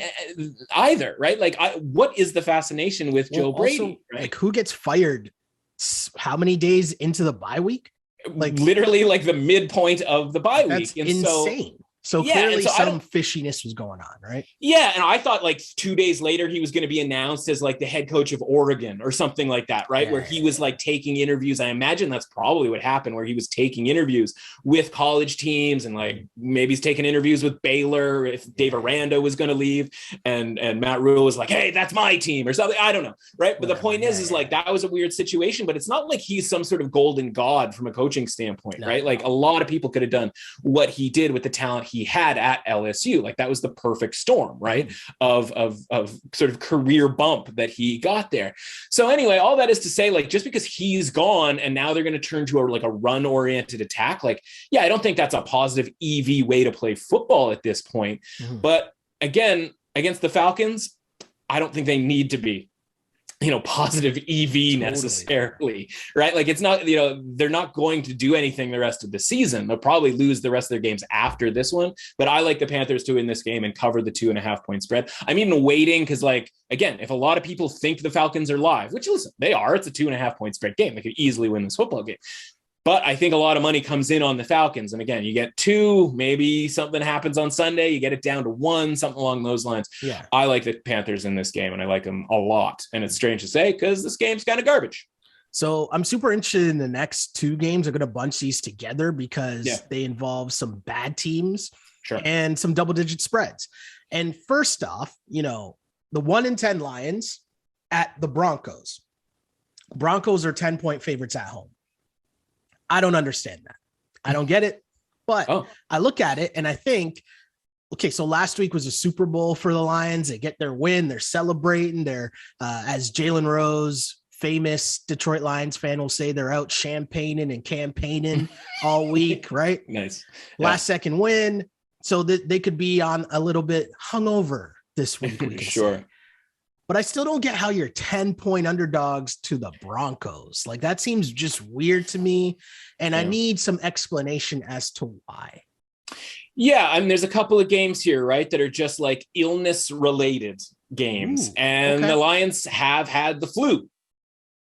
either, right? Like, what is the fascination with Joe Brady? Also, right? Like, who gets fired how many days into the bye week? Like, literally, like, the midpoint of the bye week. And insane. So clearly some fishiness was going on, right? Yeah. And I thought, like, 2 days later, he was going to be announced as, like, the head coach of Oregon or something like that, right? Yeah. Where he was, like, taking interviews. I imagine that's probably what happened, where he was taking interviews with college teams, and, like, maybe he's taking interviews with Baylor if Dave Aranda was going to leave, and Matt Rule was like, hey, that's my team or something. I don't know. Right. But the point is like, that was a weird situation, but it's not like he's some sort of golden god from a coaching standpoint, right? Like, a lot of people could have done what he did with the talent he had at LSU. Like, that was the perfect storm, right? Of sort of career bump that he got there. So anyway, all that is to say, like, just because he's gone and now they're going to turn to a run oriented attack, like, yeah, I don't think that's a positive EV way to play football at this point. Mm-hmm. But again, against the Falcons, I don't think they need to be, positive EV necessarily, right? Like, it's not, they're not going to do anything the rest of the season. They'll probably lose the rest of their games after this one, but I like the Panthers to win this game and cover the 2.5 point spread. I'm even waiting because, like, again, if a lot of people think the Falcons are live, which, listen, they are, it's a 2.5 point spread game. They could easily win this football game. But I think a lot of money comes in on the Falcons. And again, you get 2, maybe something happens on Sunday, you get it down to 1, something along those lines. Yeah. I like the Panthers in this game, and I like them a lot. And it's strange to say because this game's kind of garbage. So I'm super interested in the next 2 games. I'm going to bunch these together because they involve some bad teams and some double-digit spreads. And first off, the 1-10 Lions at the Broncos. Broncos are 10-point favorites at home. I don't understand that. I don't get it, but I look at it and I think, okay, so last week was a Super Bowl for the Lions. They get their win. They're celebrating. They're, as Jalen Rose, famous Detroit Lions fan, will say, they're out champagning and campaigning all week, right? Nice. Last second win. So that they could be on a little bit hungover this week. Sure. Say. But I still don't get how you're 10-point underdogs to the Broncos. Like, that seems just weird to me. And I need some explanation as to why. Yeah. I mean, there's a couple of games here, right, that are just like illness related games. The Lions have had the flu.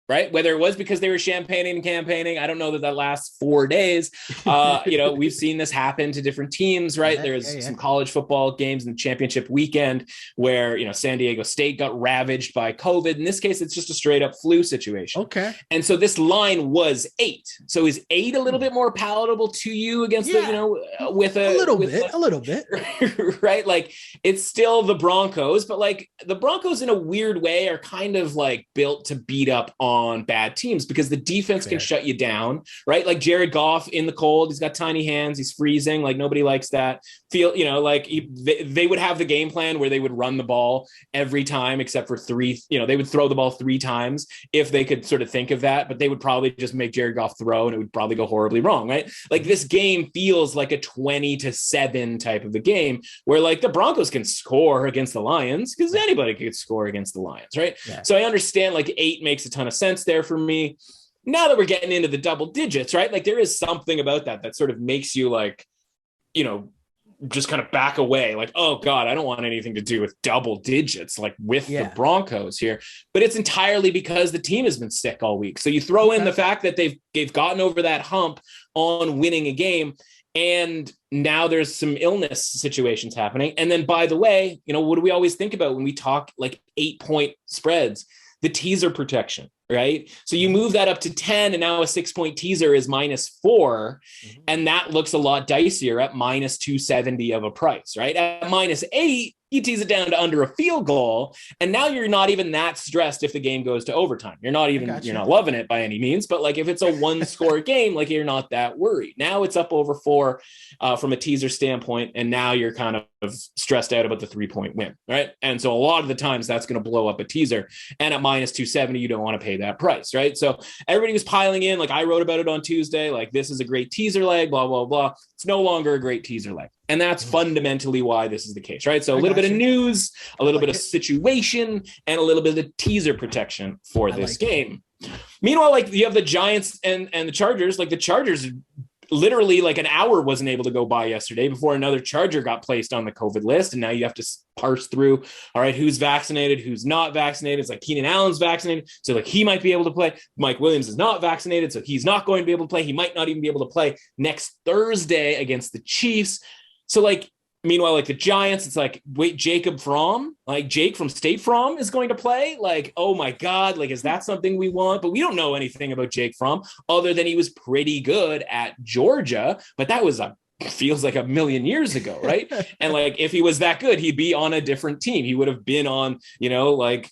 right? Whether it was because they were champagning and campaigning, I don't know that lasts 4 days. We've seen this happen to different teams, right? There's some college football games in the championship weekend where, San Diego State got ravaged by COVID. In this case, it's just a straight up flu situation. Okay. And so this line was 8. So is 8 a little bit more palatable to you against with a little bit, right? Like it's still the Broncos, but like the Broncos in a weird way are kind of like built to beat up on bad teams because the defense can shut you down, right? Like Jared Goff in the cold, he's got tiny hands, he's freezing, like nobody likes that. They would have the game plan where they would run the ball every time except for 3, they would throw the ball 3 times if they could sort of think of that, but they would probably just make Jared Goff throw and it would probably go horribly wrong, right? Like this game feels like a 20-7 type of a game where like the Broncos can score against the Lions because anybody could score against the Lions, right? Yeah. So I understand like 8 makes a ton of sense there for me. Now that we're getting into the double digits, right? Like there is something about that sort of makes you like, just kind of back away like, oh God, I don't want anything to do with double digits, like with the Broncos here, but it's entirely because the team has been sick all week. So you throw in the fact that they've gotten over that hump on winning a game. And now there's some illness situations happening. And then by the way, what do we always think about when we talk like 8-point spreads? The teaser protection, right? So you move that up to 10 and now a 6-point teaser is -4. Mm-hmm. And that looks a lot dicier at -270 of a price, right? At -8, you tease it down to under a field goal. And now you're not even that stressed if the game goes to overtime. You're not loving it by any means, but like if it's a 1-score game, like you're not that worried. Now it's up over 4 from a teaser standpoint. And now you're kind of stressed out about the 3-point win, right? And so a lot of the times that's going to blow up a teaser. And at -270, you don't want to pay that price, right? So everybody was piling in, like I wrote about it on Tuesday, like this is a great teaser leg, blah, blah, blah. It's no longer a great teaser leg. And that's fundamentally why this is the case, right? So a little bit of news, a little bit of situation, and a little bit of teaser protection for this game. Meanwhile, like you have the Giants and the Chargers, like the Chargers literally like an hour wasn't able to go by yesterday before another Charger got placed on the COVID list. And now you have to parse through, all right, who's vaccinated, who's not vaccinated. It's like Keenan Allen's vaccinated, so like he might be able to play. Mike Williams is not vaccinated, so he's not going to be able to play. He might not even be able to play next Thursday against the Chiefs. So like, meanwhile, like the Giants, it's like, wait, Jake from State Farm is going to play? Like, oh my God, like, is that something we want? But we don't know anything about Jake Fromm other than he was pretty good at Georgia, but that was feels like a million years ago, right? And like, if he was that good, he'd be on a different team. He would have been on, like,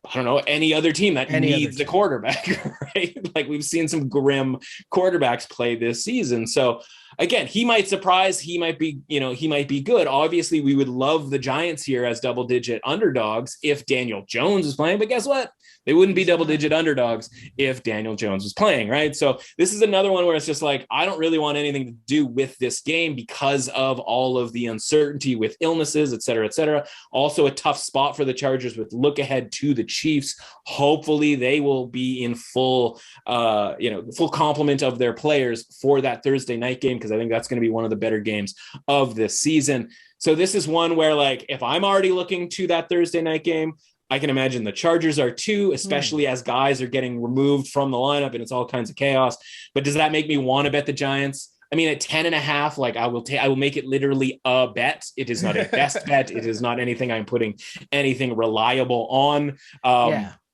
I don't know, any other team that needs a quarterback, right? Like we've seen some grim quarterbacks play this season. So again, he might surprise, he might be good. Obviously we would love the Giants here as double-digit underdogs if Daniel Jones was playing, but guess what? They wouldn't be double-digit underdogs if Daniel Jones was playing, right? So this is another one where it's just like, I don't really want anything to do with this game because of all of the uncertainty with illnesses, et cetera, et cetera. Also a tough spot for the Chargers with look ahead to the Chiefs. Hopefully they will be in full complement of their players for that Thursday night game, because I think that's going to be one of the better games of this season. So this is one where, like, if I'm already looking to that Thursday night game, I can imagine the Chargers are too, especially as guys are getting removed from the lineup and it's all kinds of chaos. But does that make me want to bet the Giants? I mean, at 10.5, like I will make it literally a bet. It is not a best bet. It is not anything I'm putting anything reliable on.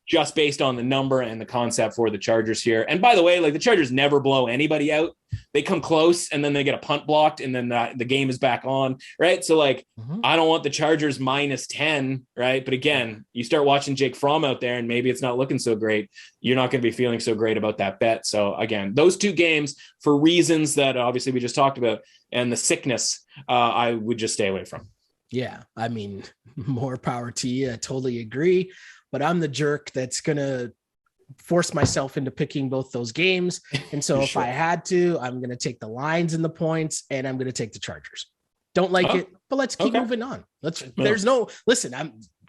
Just based on the number and the concept for the Chargers here. And by the way, like the Chargers never blow anybody out. They come close and then they get a punt blocked and then the game is back on, right? So like, I don't want the Chargers -10, right? But again, you start watching Jake Fromm out there and maybe it's not looking so great. You're not going to be feeling so great about that bet. So again, those two games, for reasons that obviously we just talked about and the sickness, I would just stay away from. Yeah, I mean, more power to you. I totally agree. But I'm the jerk that's going to force myself into picking both those games. And so if I had to, I'm going to take the lines and the points, and I'm going to take the Chargers. Don't like it, but let's keep moving on.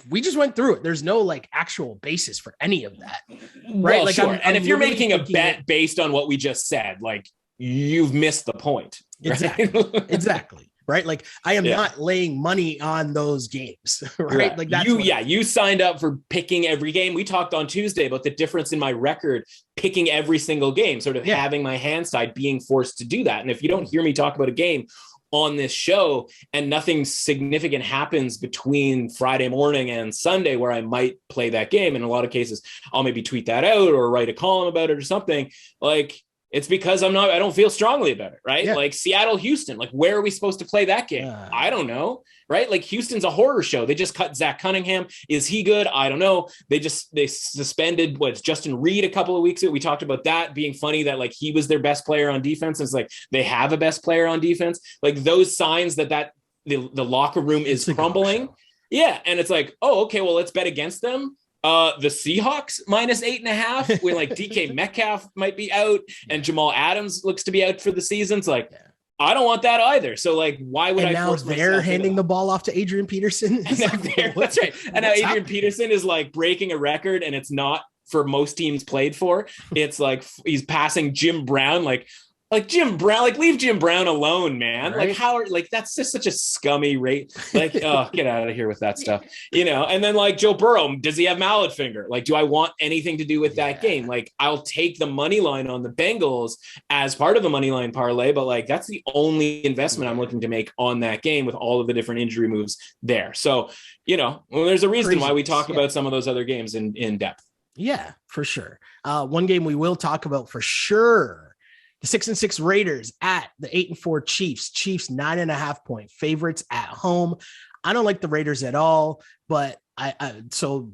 We just went through it. There's no like actual basis for any of that. Right. Well, like, sure. And if you're making a bet based on what we just said, like you've missed the point. Right? Exactly. right? Like I am not laying money on those games, right? Like that's you signed up for picking every game. We talked on Tuesday about the difference in my record, picking every single game, sort of having my hand side, being forced to do that. And if you don't hear me talk about a game on this show and nothing significant happens between Friday morning and Sunday where I might play that game, in a lot of cases, I'll maybe tweet that out or write a column about it or something, like it's because I don't feel strongly about it, right? Like Seattle, Houston, like where are we supposed to play that game? I don't know, right? Like Houston's a horror show. They just cut Zach Cunningham. Is he good? I don't know. They suspended Justin Reed a couple of weeks ago. We talked about that being funny that like he was their best player on defense. It's like they have a best player on defense. Like those signs that the locker room is crumbling. Yeah. And it's like, oh, okay, well, let's bet against them. The Seahawks -8.5, where like DK Metcalf might be out and Jamal Adams looks to be out for the season. It's like, I don't want that either. So like, why would I force myself? Now they're handing the ball off to Adrian Peterson. That's right. And now Adrian Peterson is like breaking a record, and it's not for most teams played for. It's like he's passing Jim Brown, like Jim Brown, like leave Jim Brown alone, man. Right? Like how, like that's just such a scummy rate. Like, oh, get out of here with that stuff, And then like Joe Burrow, does he have mallet finger? Like, do I want anything to do with that game? Like, I'll take the money line on the Bengals as part of a money line parlay, but like that's the only investment I'm looking to make on that game with all of the different injury moves there. So, there's a reason why we talk about some of those other games in depth. Yeah, for sure. One game we will talk about for sure. The 6-6 Raiders at the 8-4 Chiefs. Chiefs 9.5-point favorites at home. I don't like the Raiders at all, but so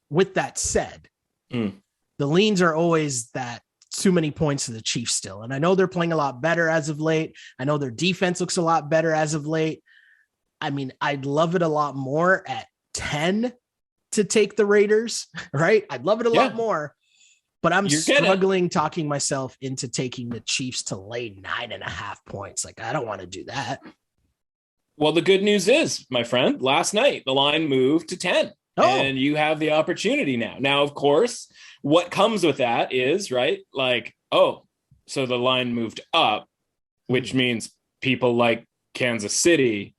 with that said, the leans are always that too many points to the Chiefs still. And I know they're playing a lot better as of late. I know their defense looks a lot better as of late. I mean, I'd love it a lot more at 10 to take the Raiders, right? I'd love it a lot more. But I'm struggling talking myself into taking the Chiefs to lay 9.5 points. Like, I don't want to do that. Well, the good news is, my friend, last night, the line moved to 10 and you have the opportunity now. Now, of course, what comes with that is, right? Like, oh, so the line moved up, which means people like Kansas City.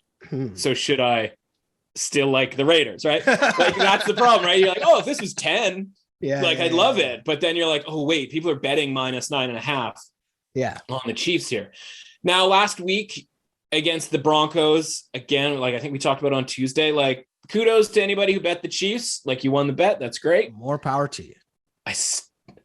So should I still like the Raiders, right? Like, that's the problem, right? You're like, oh, if this was 10, I'd love it. But then you're like, oh, wait, people are betting -9.5 on the Chiefs here. Now, last week against the Broncos, again, like I think we talked about on Tuesday, like kudos to anybody who bet the Chiefs. Like you won the bet. That's great. More power to you.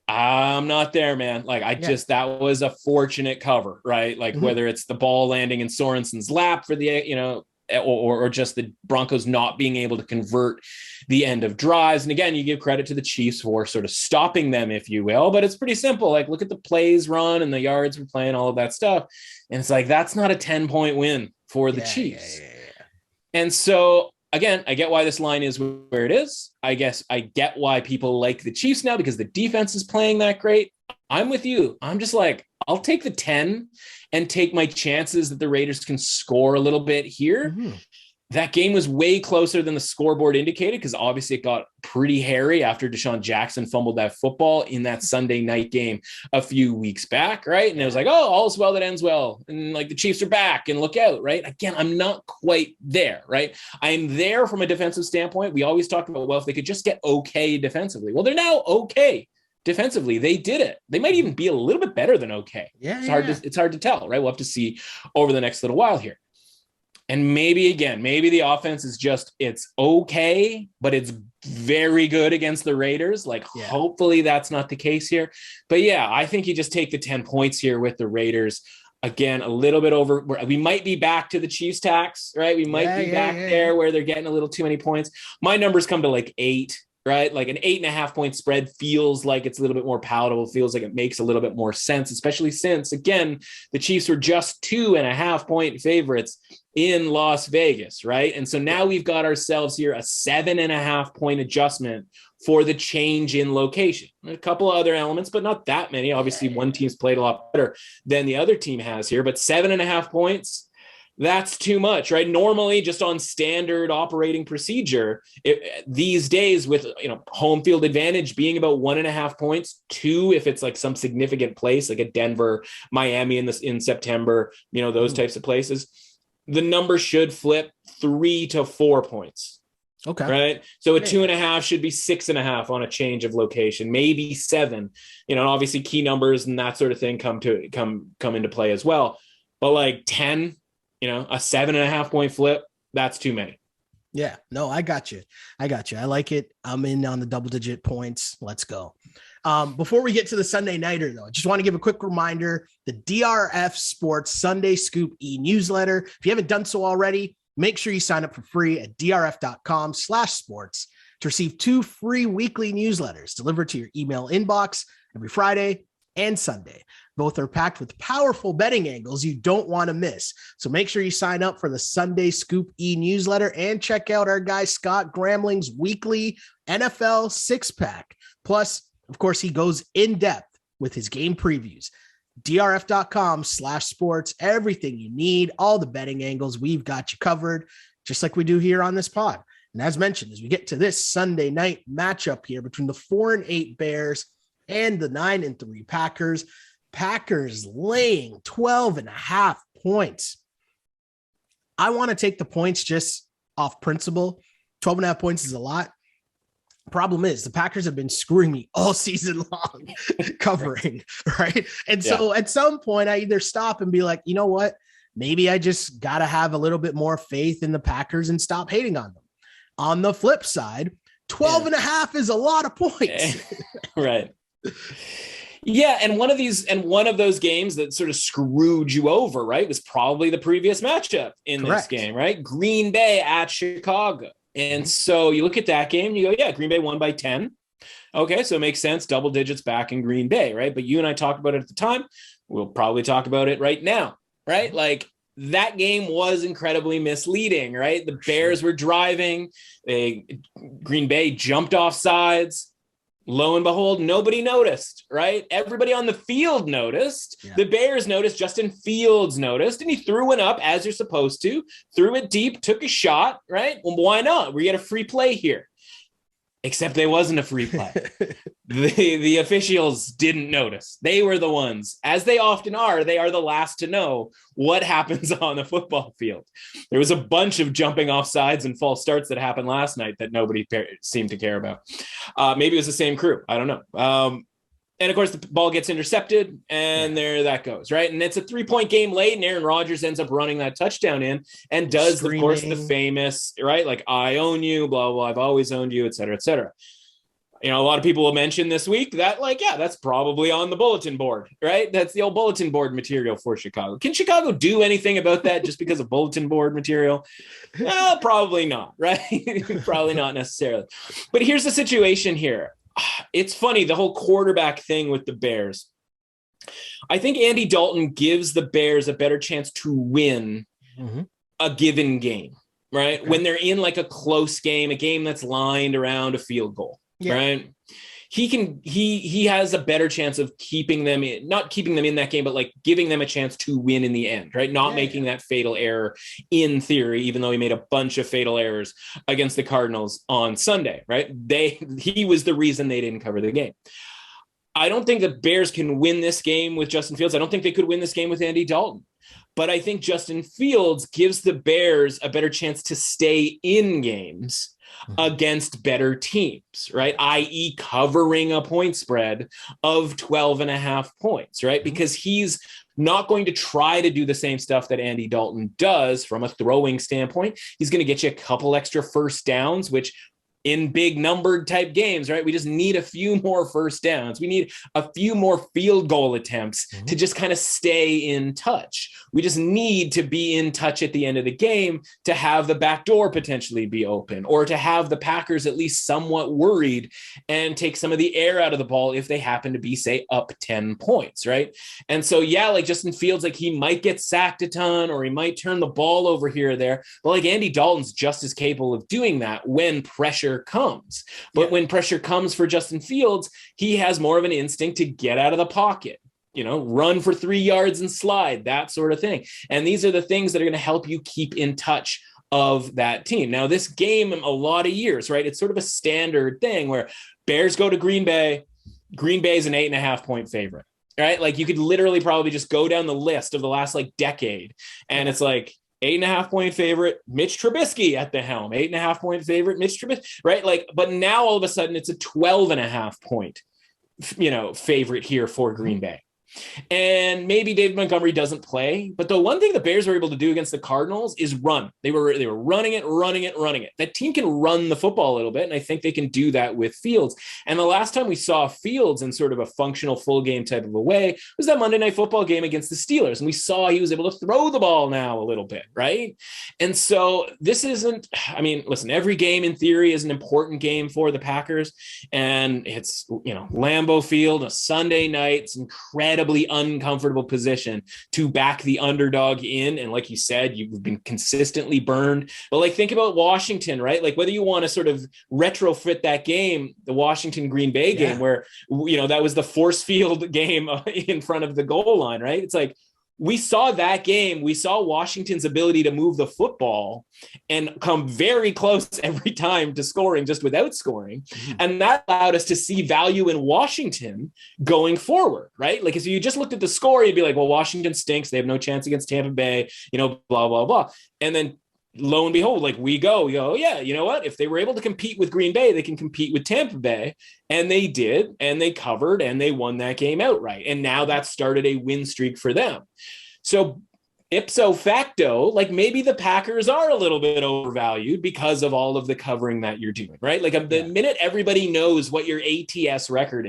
I'm not there, man. Like that was a fortunate cover, right? Like whether it's the ball landing in Sorensen's lap for the, or just the Broncos not being able to convert the end of drives. And again, you give credit to the Chiefs for sort of stopping them, if you will, but it's pretty simple. Like look at the plays run and the yards we're playing, all of that stuff. And it's like, that's not a 10-point win for the Chiefs. And so again, I get why this line is where it is. I guess I get why people like the Chiefs now because the defense is playing that great. I'm with you. I'm just like, I'll take the 10 and take my chances that the Raiders can score a little bit here. That game was way closer than the scoreboard indicated because obviously it got pretty hairy after Deshaun Jackson fumbled that football in that Sunday night game a few weeks back, right? And it was like, oh, all's well that ends well. And like the Chiefs are back and look out, right? Again, I'm not quite there, right? I'm there from a defensive standpoint. We always talk about, well, if they could just get okay defensively. Well, they're now okay defensively. They did it. They might even be a little bit better than okay. It's hard to tell, right? We'll have to see over the next little while here. And maybe the offense is just, it's okay, but it's very good against the Raiders. Like, hopefully that's not the case here. But yeah, I think you just take the 10 points here with the Raiders. Again, a little bit over. We might be back to the Chiefs tax, right? We might be back there where they're getting a little too many points. My numbers come to like 8. Right? Like an 8.5-point spread feels like it's a little bit more palatable. Feels like it makes a little bit more sense, especially since, again, the Chiefs were just 2.5-point favorites in Las Vegas, right? And so now we've got ourselves here a 7.5-point adjustment for the change in location. A couple of other elements, but not that many. Obviously, one team's played a lot better than the other team has here, but 7.5 points, that's too much, right? Normally, just on standard operating procedure, these days with home field advantage being about 1.5 points, 2 if it's like some significant place like a Denver, Miami in September, those types of places. the number should flip 3 to 4 points. Okay. Right. So a 2.5 should be 6.5 on a change of location, maybe 7, and obviously key numbers and that sort of thing come into play as well. But like 10, a 7.5 point flip, that's too many. Yeah, no, I got you. I like it. I'm in on the double digit points. Let's go. Before we get to the Sunday nighter, though, I just want to give a quick reminder, the DRF Sports Sunday Scoop e-newsletter. If you haven't done so already, make sure you sign up for free at drf.com/sports to receive 2 free weekly newsletters delivered to your email inbox every Friday and Sunday. Both are packed with powerful betting angles you don't want to miss. So make sure you sign up for the Sunday Scoop e-newsletter and check out our guy Scott Gramling's weekly NFL 6-pack. Plus, of course, he goes in depth with his game previews. drf.com/sports, everything you need, all the betting angles, we've got you covered, just like we do here on this pod. And as mentioned, as we get to this Sunday night matchup here between the 4-8 Bears and the 9-3 Packers laying 12.5 points. I want to take the points just off principle. 12.5 points is a lot. Problem is, the Packers have been screwing me all season long covering, right? And so at some point, I either stop and be like, you know what? Maybe I just got to have a little bit more faith in the Packers and stop hating on them. On the flip side, 12.5 is a lot of points. Right. Yeah. And one of those games that sort of screwed you over, right, was probably the previous matchup in Correct. This game, right? Green Bay at Chicago. And so you look at that game and you go, yeah, Green Bay won by 10. Okay, so it makes sense. Double digits back in Green Bay, right? But you and I talked about it at the time. We'll probably talk about it right now, right? Like that game was incredibly misleading, right? The Bears were driving. Green Bay jumped off sides. Lo and behold, nobody noticed, right? Everybody on the field noticed. Yeah. The Bears noticed. Justin Fields noticed, and he threw one up as you're supposed to, threw it deep, took a shot, right? Well, why not? We get a free play here. Except they wasn't a free play. The officials didn't notice. They were the ones, as they often are, they are the last to know what happens on the football field. There was a bunch of jumping off sides and false starts that happened last night that nobody seemed to care about. Maybe it was the same crew. I don't know. And of course, the ball gets intercepted, and there that goes, right? And it's a 3-point game late, and Aaron Rodgers ends up running that touchdown in and does, of course, the famous, right? Like, I own you, blah, blah, I've always owned you, et cetera, et cetera. A lot of people will mention this week that, like, yeah, that's probably on the bulletin board, right? That's the old bulletin board material for Chicago. Can Chicago do anything about that just because of bulletin board material? Well, probably not, right? Probably not necessarily. But here's the situation here. It's funny, the whole quarterback thing with the Bears. I think Andy Dalton gives the Bears a better chance to win a given game, right? Okay. When they're in like a close game, a game that's lined around a field goal, right? He has a better chance of not keeping them in that game, but like giving them a chance to win in the end, right? Not making that fatal error in theory, even though he made a bunch of fatal errors against the Cardinals on Sunday, right? He was the reason they didn't cover the game. I don't think the Bears can win this game with Justin Fields. I don't think they could win this game with Andy Dalton. But I think Justin Fields gives the Bears a better chance to stay in games against better teams, right? i.e. covering a point spread of 12.5 points, right? Because he's not going to try to do the same stuff that Andy Dalton does from a throwing standpoint. He's going to get you a couple extra first downs, which in big numbered type games, right? We just need a few more first downs. We need a few more field goal attempts to just kind of stay in touch. We just need to be in touch at the end of the game to have the back door potentially be open, or to have the Packers at least somewhat worried and take some of the air out of the ball if they happen to be, say, up 10 points, right? And so, yeah, like Justin Fields, like he might get sacked a ton, or he might turn the ball over here or there, but like Andy Dalton's just as capable of doing that when pressure comes. But when pressure comes for Justin Fields, he has more of an instinct to get out of the pocket, run for 3 yards and slide, that sort of thing. And these are the things that are going to help you keep in touch of that team. Now, this game, a lot of years, right? It's sort of a standard thing where Bears go to Green Bay. Green Bay is an 8.5 point favorite, right? Like you could literally probably just go down the list of the last like decade. And it's like, 8.5-point favorite, Mitch Trubisky at the helm, 8.5-point favorite, Mitch Trubisky, right? Like, but now all of a sudden it's a 12.5-point, favorite here for Green Bay. And maybe David Montgomery doesn't play, but the one thing the Bears were able to do against the Cardinals is run. They were running it. That team can run the football a little bit, and I think they can do that with Fields. And the last time we saw Fields in sort of a functional full game type of a way was that Monday Night Football game against the Steelers, and we saw he was able to throw the ball now a little bit, right? And so this isn't, I mean, listen, every game in theory is an important game for the Packers, and it's, Lambeau Field, a Sunday night, it's incredibly uncomfortable position to back the underdog in. And like you said, you've been consistently burned. But like, think about Washington, right? Like whether you want to sort of retrofit that game, the Washington Green Bay game, where, that was the force field game in front of the goal line, right? It's like, we saw that game. We saw Washington's ability to move the football and come very close every time to scoring just without scoring. Mm-hmm. And that allowed us to see value in Washington going forward, right? Like, if you just looked at the score, you'd be like, well, Washington stinks. They have no chance against Tampa Bay, blah, blah, blah. And then lo and behold, like we go, yeah, you know what? If they were able to compete with Green Bay, they can compete with Tampa Bay. And they did, and they covered, and they won that game outright. And now that started a win streak for them. So ipso facto, like maybe the Packers are a little bit overvalued because of all of the covering that you're doing, right? Like the minute everybody knows what your ATS record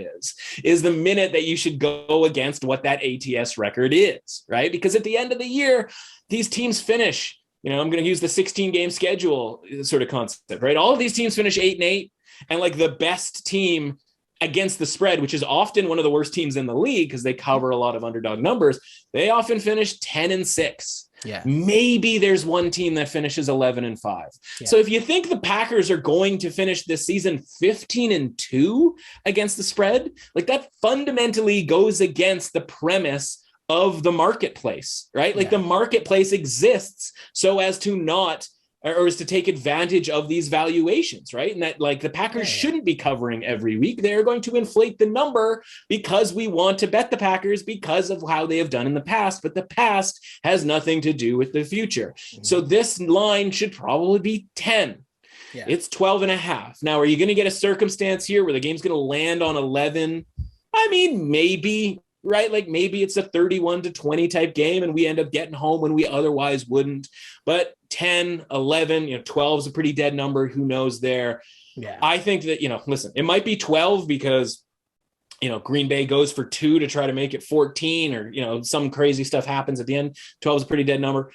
is the minute that you should go against what that ATS record is, right? Because at the end of the year, these teams finish, I'm going to use the 16-game schedule sort of concept, right? All of these teams finish 8-8, and like the best team against the spread, which is often one of the worst teams in the league because they cover a lot of underdog numbers, they often finish 10-6. Yeah. Maybe there's one team that finishes 11-5. Yeah. So if you think the Packers are going to finish this season 15-2 against the spread, like that fundamentally goes against the premise of the marketplace, right? Like the marketplace exists so as to not, or is to take advantage of these valuations, right? And that like the Packers shouldn't be covering every week. They're going to inflate the number because we want to bet the Packers because of how they have done in the past, but the past has nothing to do with the future. Mm-hmm. So this line should probably be 10. Yeah. It's 12.5. Now, are you going to get a circumstance here where the game's going to land on 11? I mean, maybe, right? Like maybe it's a 31-20 type game and we end up getting home when we otherwise wouldn't. But 10, 11, 12 is a pretty dead number. Who knows there? Yeah. I think that, listen, it might be 12 because, Green Bay goes for 2 to try to make it 14 or, some crazy stuff happens at the end. 12 is a pretty dead number.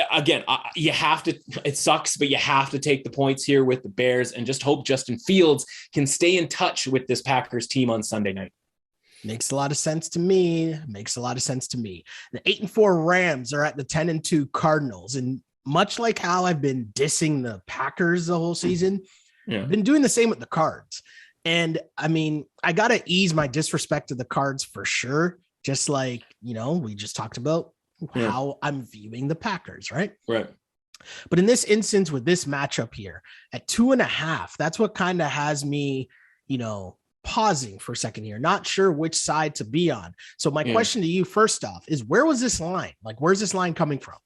Again, you have to, it sucks, but you have to take the points here with the Bears and just hope Justin Fields can stay in touch with this Packers team on Sunday night. Makes a lot of sense to me. The 8-4 Rams are at the 10-2 Cardinals. And much like how I've been dissing the Packers the whole season, I've been doing the same with the Cards. And I mean, I got to ease my disrespect to the Cards for sure. Just like, we just talked about how I'm viewing the Packers, right? Right. But in this instance with this matchup here at 2.5, that's what kind of has me, pausing for a second here, not sure which side to be on. So my question to you first off is, where was this line? Like, where's this line coming from?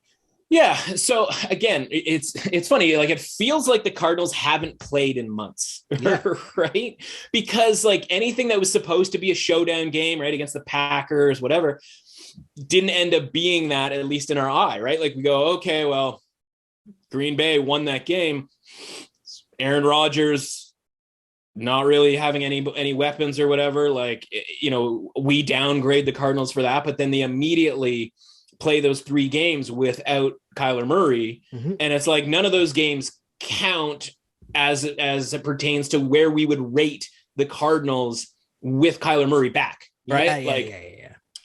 Yeah. So again, it's funny. Like it feels like the Cardinals haven't played in months, right? Because like anything that was supposed to be a showdown game, right, against the Packers, whatever, didn't end up being that, at least in our eye, right? Like we go, okay, well, Green Bay won that game. Aaron Rodgers not really having any weapons or whatever, like, we downgrade the Cardinals for that, but then they immediately play those 3 games without Kyler Murray. Mm-hmm. And it's like, none of those games count as it pertains to where we would rate the Cardinals with Kyler Murray back. Right.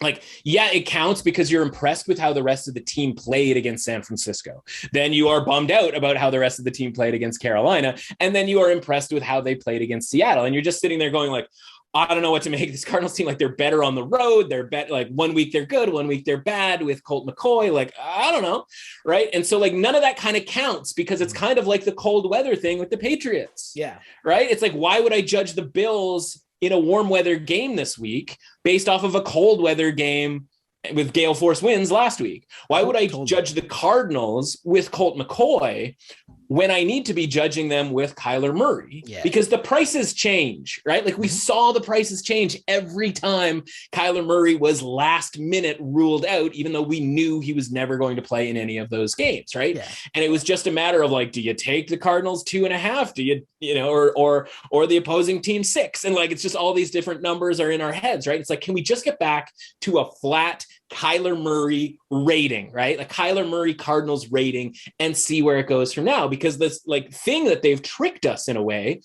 It counts because you're impressed with how the rest of the team played against San Francisco. Then you are bummed out about how the rest of the team played against Carolina. And then you are impressed with how they played against Seattle. And you're just sitting there going like, I don't know what to make of this Cardinals team. Like they're better on the road. They're like 1 week they're good, 1 week they're bad with Colt McCoy. Like, I don't know. Right. And so like none of that kind of counts because it's kind of like the cold weather thing with the Patriots. Yeah. Right. It's like, why would I judge the Bills in a warm weather game this week based off of a cold weather game with gale force winds last week. Why would I judge the Cardinals with Colt McCoy when I need to be judging them with Kyler Murray? Yeah. Because the prices change, right? Like we saw the prices change every time Kyler Murray was last minute ruled out, even though we knew he was never going to play in any of those games, right? Yeah. And it was just a matter of like, do you take the Cardinals 2.5? Do you know, or the opposing team 6? And like, it's just all these different numbers are in our heads, right? It's like, can we just get back to a flat Kyler Murray rating, right? Like Kyler Murray Cardinals rating, and see where it goes from now? Because this like thing that they've tricked us in a way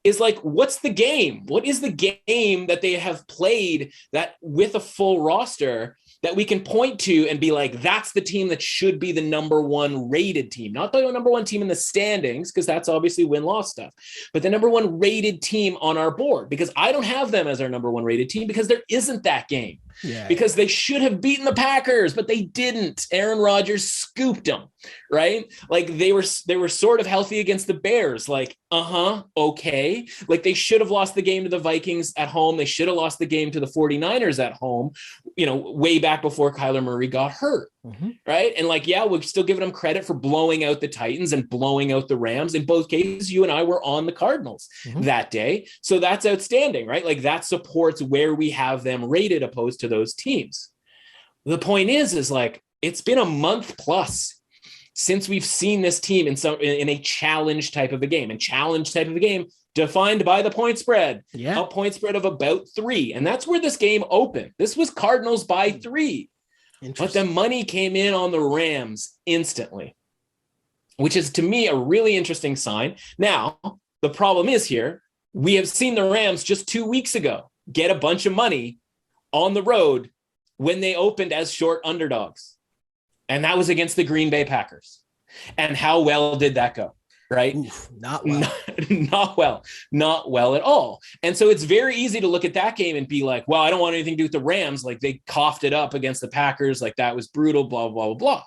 is like, what's the game? What is the game that they have played that with a full roster that we can point to and be like, that's the team that should be the number one rated team, not the number one team in the standings, because that's obviously win-loss stuff, but the number one rated team on our board, because I don't have them as our number one rated team because there isn't that game. Yeah. Because they should have beaten the Packers, but they didn't. Aaron Rodgers scooped them, right? Like they were sort of healthy against the Bears. Like, okay. Like they should have lost the game to the Vikings at home. They should have lost the game to the 49ers at home, you know, way back before Kyler Murray got hurt, right? And like, yeah, we're still giving them credit for blowing out the Titans and blowing out the Rams. In both cases, you and I were on the Cardinals that day. So that's outstanding, right? Like that supports where we have them rated opposed to those teams. The point is like, it's been a month plus since we've seen this team in a challenge type of a game, and challenge type of a game defined by the point spread, a point spread of about 3. And that's where this game opened. This was Cardinals by 3, but the money came in on the Rams instantly, which is to me a really interesting sign. Now, the problem is here, we have seen the Rams just 2 weeks ago get a bunch of money on the road when they opened as short underdogs. And that was against the Green Bay Packers. And how well did that go? Right? Oof, not well. Not well at all. And so it's very easy to look at that game and be like, well, I don't want anything to do with the Rams. Like they coughed it up against the Packers. Like that was brutal, blah, blah, blah, blah.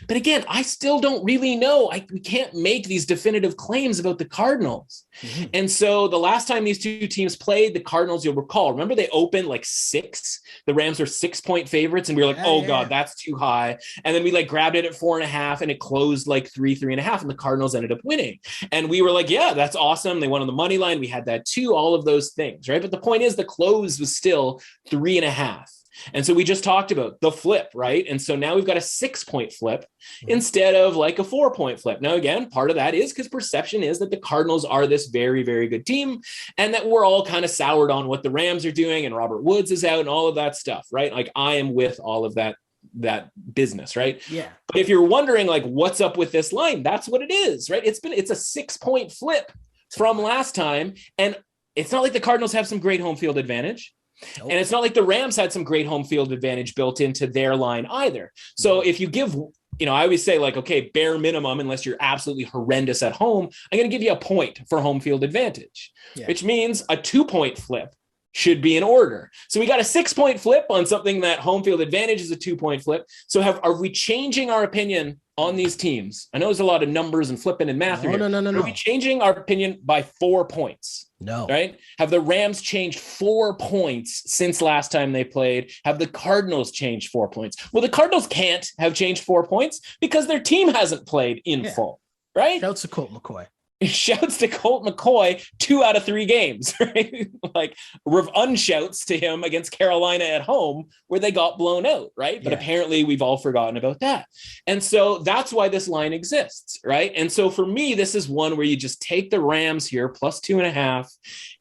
But again, I still don't really know. We can't make these definitive claims about the Cardinals. And so the last time these two teams played, the Cardinals, you'll recall, remember they opened like 6. The Rams were 6-point favorites. And we were like, God, that's too high. And then we like grabbed it at 4.5 and it closed like 3.5. And the Cardinals ended up winning. And we were like, yeah, that's awesome. They won on the money line. We had that too, all of those things, right? But the point is the close was still 3.5. And so we just talked about the flip, right? And so now we've got a 6-point flip instead of like a 4-point flip. Now, again, part of that is because perception is that the Cardinals are this very, very good team and that we're all kind of soured on what the Rams are doing and Robert Woods is out and all of that stuff, right? Like I am with all of that business, right? Yeah. But if you're wondering like what's up with this line, that's what it is, right? It's a 6-point flip from last time. And it's not like the Cardinals have some great home field advantage. Nope. And it's not like the Rams had some great home field advantage built into their line either. So if you give, I always say like, okay, bare minimum, unless you're absolutely horrendous at home, I'm going to give you a point for home field advantage, which means a 2-point flip should be in order. So we got a 6-point flip on something that home field advantage is a 2-point flip. So are we changing our opinion on these teams? I know there's a lot of numbers and flipping and math. No. Are we changing our opinion by 4 points? No. Right? Have the Rams changed 4 points since last time they played? Have the Cardinals changed 4 points? Well, the Cardinals can't have changed 4 points because their team hasn't played in full, right? Shouts to Colt McCoy. Shouts to Colt McCoy 2 out of 3 games, right? Like unshouts to him against Carolina at home where they got blown out, right? But apparently we've all forgotten about that. And so that's why this line exists, right? And so for me, this is one where you just take the Rams here plus 2.5.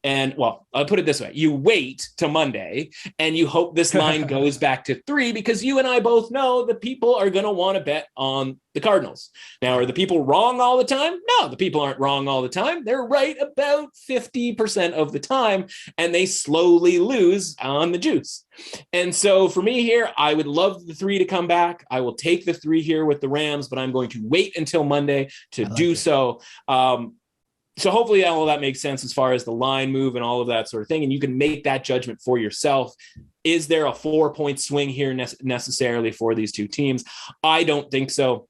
And well, I'll put it this way. You wait till Monday and you hope this line goes back to 3 because you and I both know that people are going to want to bet on the Cardinals. Now, are the people wrong all the time? No, the people aren't wrong all the time. They're right about 50% of the time, and they slowly lose on the juice. And so for me here, I would love the 3 to come back. I will take the 3 here with the Rams, but I'm going to wait until Monday to do so. So hopefully all of that makes sense as far as the line move and all of that sort of thing. And you can make that judgment for yourself. Is there a 4-point swing here necessarily for these two teams? I don't think so.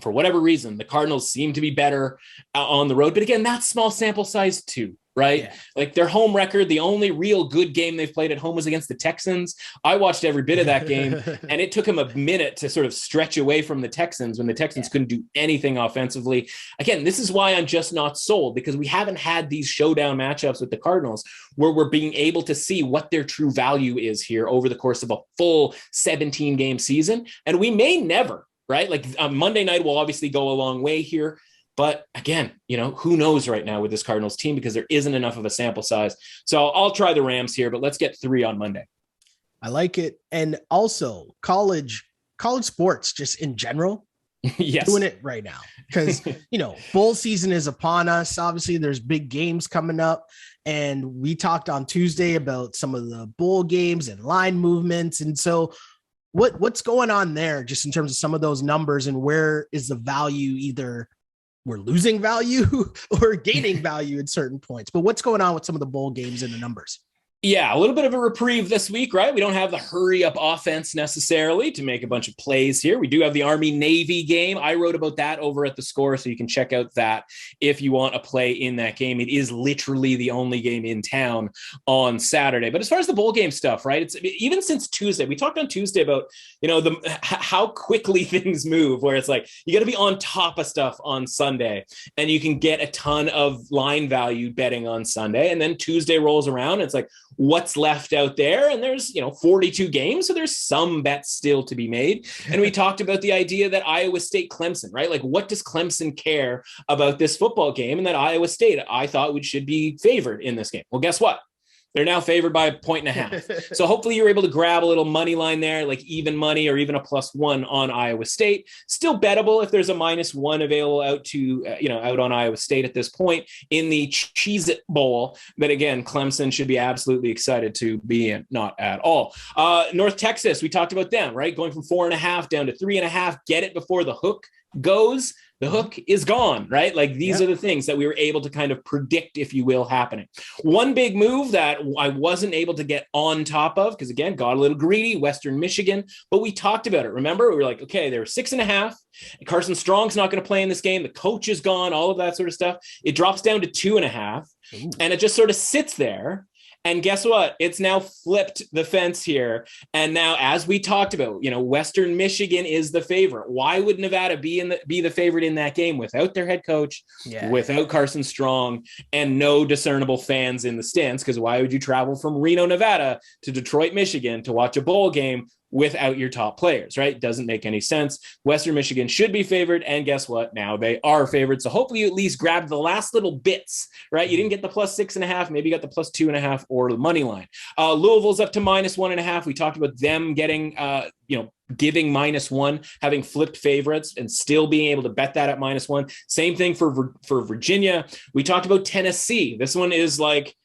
For whatever reason, the Cardinals seem to be better on the road. But again, that's small sample size too, right? Yeah. Like their home record, the only real good game they've played at home was against the Texans. I watched every bit of that game, and it took them a minute to sort of stretch away from the Texans when the Texans couldn't do anything offensively. Again, this is why I'm just not sold, because we haven't had these showdown matchups with the Cardinals where we're being able to see what their true value is here over the course of a full 17-game season. And we may never, right? Like Monday night will obviously go a long way here. But again, who knows right now with this Cardinals team, because there isn't enough of a sample size. So I'll try the Rams here, but let's get 3 on Monday. I like it. And also college sports just in general, yes, doing it right now because, bowl season is upon us. Obviously there's big games coming up, and we talked on Tuesday about some of the bowl games and line movements. And so what's going on there just in terms of some of those numbers, and where is the value? Either we're losing value or gaining value at certain points, but what's going on with some of the bowl games and the numbers? Yeah, a little bit of a reprieve this week, right? We don't have the hurry up offense necessarily to make a bunch of plays here. We do have the Army-Navy game. I wrote about that over at The Score, so you can check out that if you want a play in that game. It is literally the only game in town on Saturday. But as far as the bowl game stuff, right? It's even since Tuesday. We talked on Tuesday about, how quickly things move, where it's like you got to be on top of stuff on Sunday, and you can get a ton of line value betting on Sunday. And then Tuesday rolls around, and it's like, what's left out there? And there's 42 games, so there's some bets still to be made. And we talked about the idea that Iowa State Clemson, right? Like, what does Clemson care about this football game? And that Iowa State, I thought, should be favored in this game. Well, guess what? They're now favored by 1.5. So hopefully you're able to grab a little money line there, like even money or even a +1 on Iowa State. Still bettable if there's a -1 available out on Iowa State at this point in the Cheez-It Bowl. But again, Clemson should be absolutely excited to be in. Not at all. North Texas, we talked about them, right? Going from 4.5 down to 3.5. Get it before the hook goes. The hook is gone, right? Like these are the things that we were able to kind of predict, if you will, happening. One big move that I wasn't able to get on top of, because again, got a little greedy, Western Michigan, but we talked about it. Remember, we were like, okay, they were 6.5. Carson Strong's not going to play in this game. The coach is gone, all of that sort of stuff. It drops down to 2.5, and it just sort of sits there. And guess what? It's now flipped the fence here. And now, as we talked about, Western Michigan is the favorite. Why would Nevada be the favorite in that game without their head coach, without Carson Strong, and no discernible fans in the stands? Because why would you travel from Reno, Nevada to Detroit, Michigan to watch a bowl game without your top players, right? Doesn't make any sense. Western Michigan should be favored, and guess what? Now they are favored. So hopefully you at least grabbed the last little bits, right? You didn't get the +6.5, maybe you got the +2.5 or the money line. Louisville's up to -1.5. We talked about them getting, giving -1, having flipped favorites and still being able to bet that at -1. Same thing for Virginia. We talked about Tennessee. This one is like,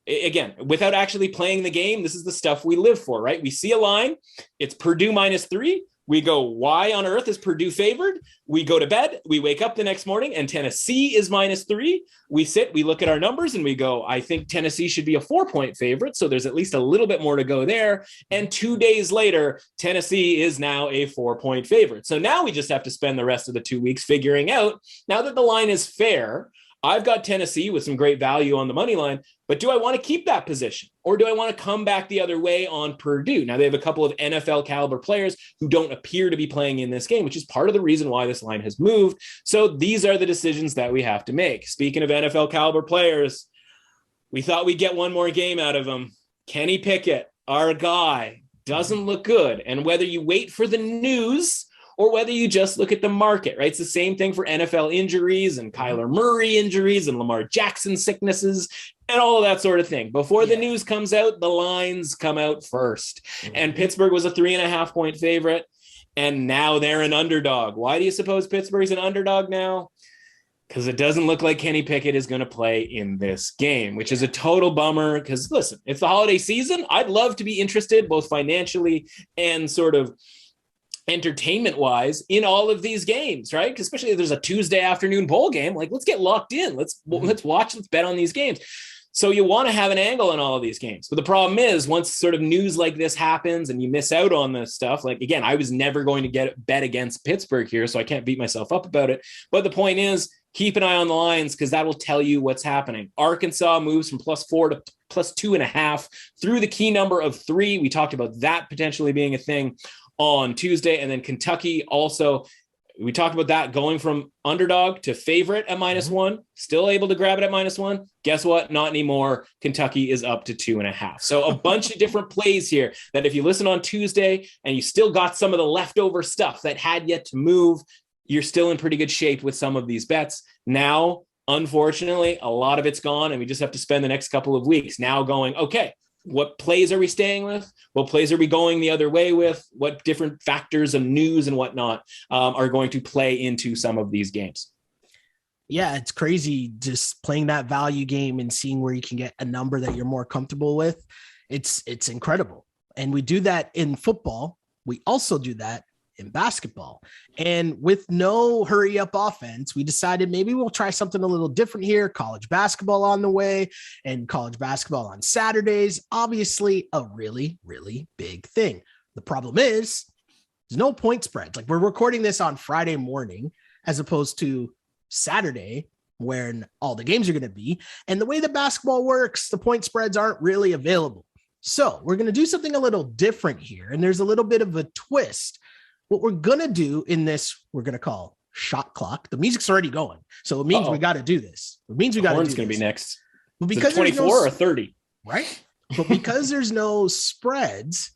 again, without actually playing the game, this is the stuff we live for, right? We see a line, it's Purdue -3. We go, why on earth is Purdue favored? We go to bed, we wake up the next morning, and Tennessee is -3. We sit, we look at our numbers, and we go, I think Tennessee should be a 4-point favorite, so there's at least a little bit more to go there. And 2 days later, Tennessee is now a 4-point favorite. So now we just have to spend the rest of the 2 weeks figuring out, now that the line is fair, I've got Tennessee with some great value on the money line, but do I want to keep that position, or do I want to come back the other way on Purdue? Now they have a couple of NFL caliber players who don't appear to be playing in this game, which is part of the reason why this line has moved. So these are the decisions that we have to make. Speaking of NFL caliber players, we thought we'd get one more game out of him. Kenny Pickett, our guy, doesn't look good. And whether you wait for the news or whether you just look at the market, right? It's the same thing for NFL injuries and Kyler Murray injuries and Lamar Jackson sicknesses and all of that sort of thing. Before the news comes out, the lines come out first. And Pittsburgh was a 3.5-point favorite, and now they're an underdog. Why do you suppose Pittsburgh's an underdog now? Because it doesn't look like Kenny Pickett is going to play in this game, which is a total bummer. Because listen, it's the holiday season. I'd love to be interested both financially and sort of entertainment wise in all of these games, right? Especially if there's a Tuesday afternoon bowl game, like let's get locked in. Let's watch, let's bet on these games. So you want to have an angle on all of these games. But the problem is once sort of news like this happens and you miss out on this stuff, like again, I was never going to bet against Pittsburgh here, so I can't beat myself up about it. But the point is, keep an eye on the lines because that will tell you what's happening. Arkansas moves from +4 to +2.5 through the key number of 3. We talked about that potentially being a thing on Tuesday. And then Kentucky also, we talked about that going from underdog to favorite at -1, still able to grab it at -1. Guess what? Not anymore. Kentucky is up to 2.5. So a bunch of different plays here that if you listen on Tuesday and you still got some of the leftover stuff that had yet to move, you're still in pretty good shape with some of these bets. Now, unfortunately, a lot of it's gone, and we just have to spend the next couple of weeks now going, okay, what plays are we staying with? What plays are we going the other way with? What different factors of news and whatnot are going to play into some of these games? Yeah, it's crazy just playing that value game and seeing where you can get a number that you're more comfortable with. It's incredible. And we do that in football. We also do that in basketball. And with no hurry up offense, we decided maybe we'll try something a little different here. College basketball on the way, and college basketball on Saturdays, obviously a really, really big thing. The problem is there's no point spreads. Like, we're recording this on Friday morning as opposed to Saturday when all the games are going to be. And the way that basketball works, the point spreads aren't really available. So we're going to do something a little different here. And there's a little bit of a twist. What we're going to do in this, we're going to call shot clock. The music's already going. So it means we got to do this. It means we got to do this. Horn's going to be next. But because 24 or 30. Right? But because there's no spreads,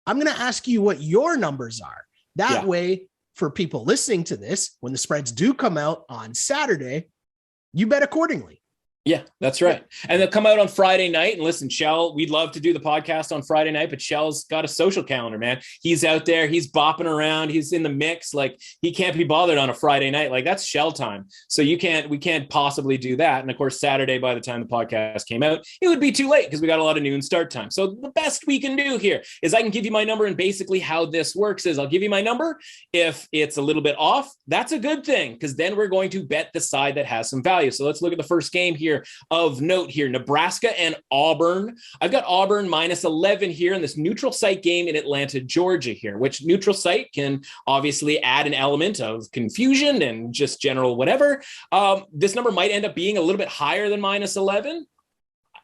I'm going to ask you what your numbers are. That way, for people listening to this, when the spreads do come out on Saturday, you bet accordingly. Yeah, that's right. And they'll come out on Friday night. And listen, Shell, we'd love to do the podcast on Friday night, but Shell's got a social calendar, man. He's out there. He's bopping around. He's in the mix. Like, he can't be bothered on a Friday night. Like, that's Shell time. So we can't possibly do that. And of course, Saturday, by the time the podcast came out, it would be too late because we got a lot of noon start time. So the best we can do here is I can give you my number. And basically how this works is I'll give you my number. If it's a little bit off, that's a good thing, because then we're going to bet the side that has some value. So let's look at the first game here of note here, Nebraska and Auburn. I've got Auburn -11 here in this neutral site game in Atlanta, Georgia here, which neutral site can obviously add an element of confusion and just general whatever. This number might end up being a little bit higher than -11.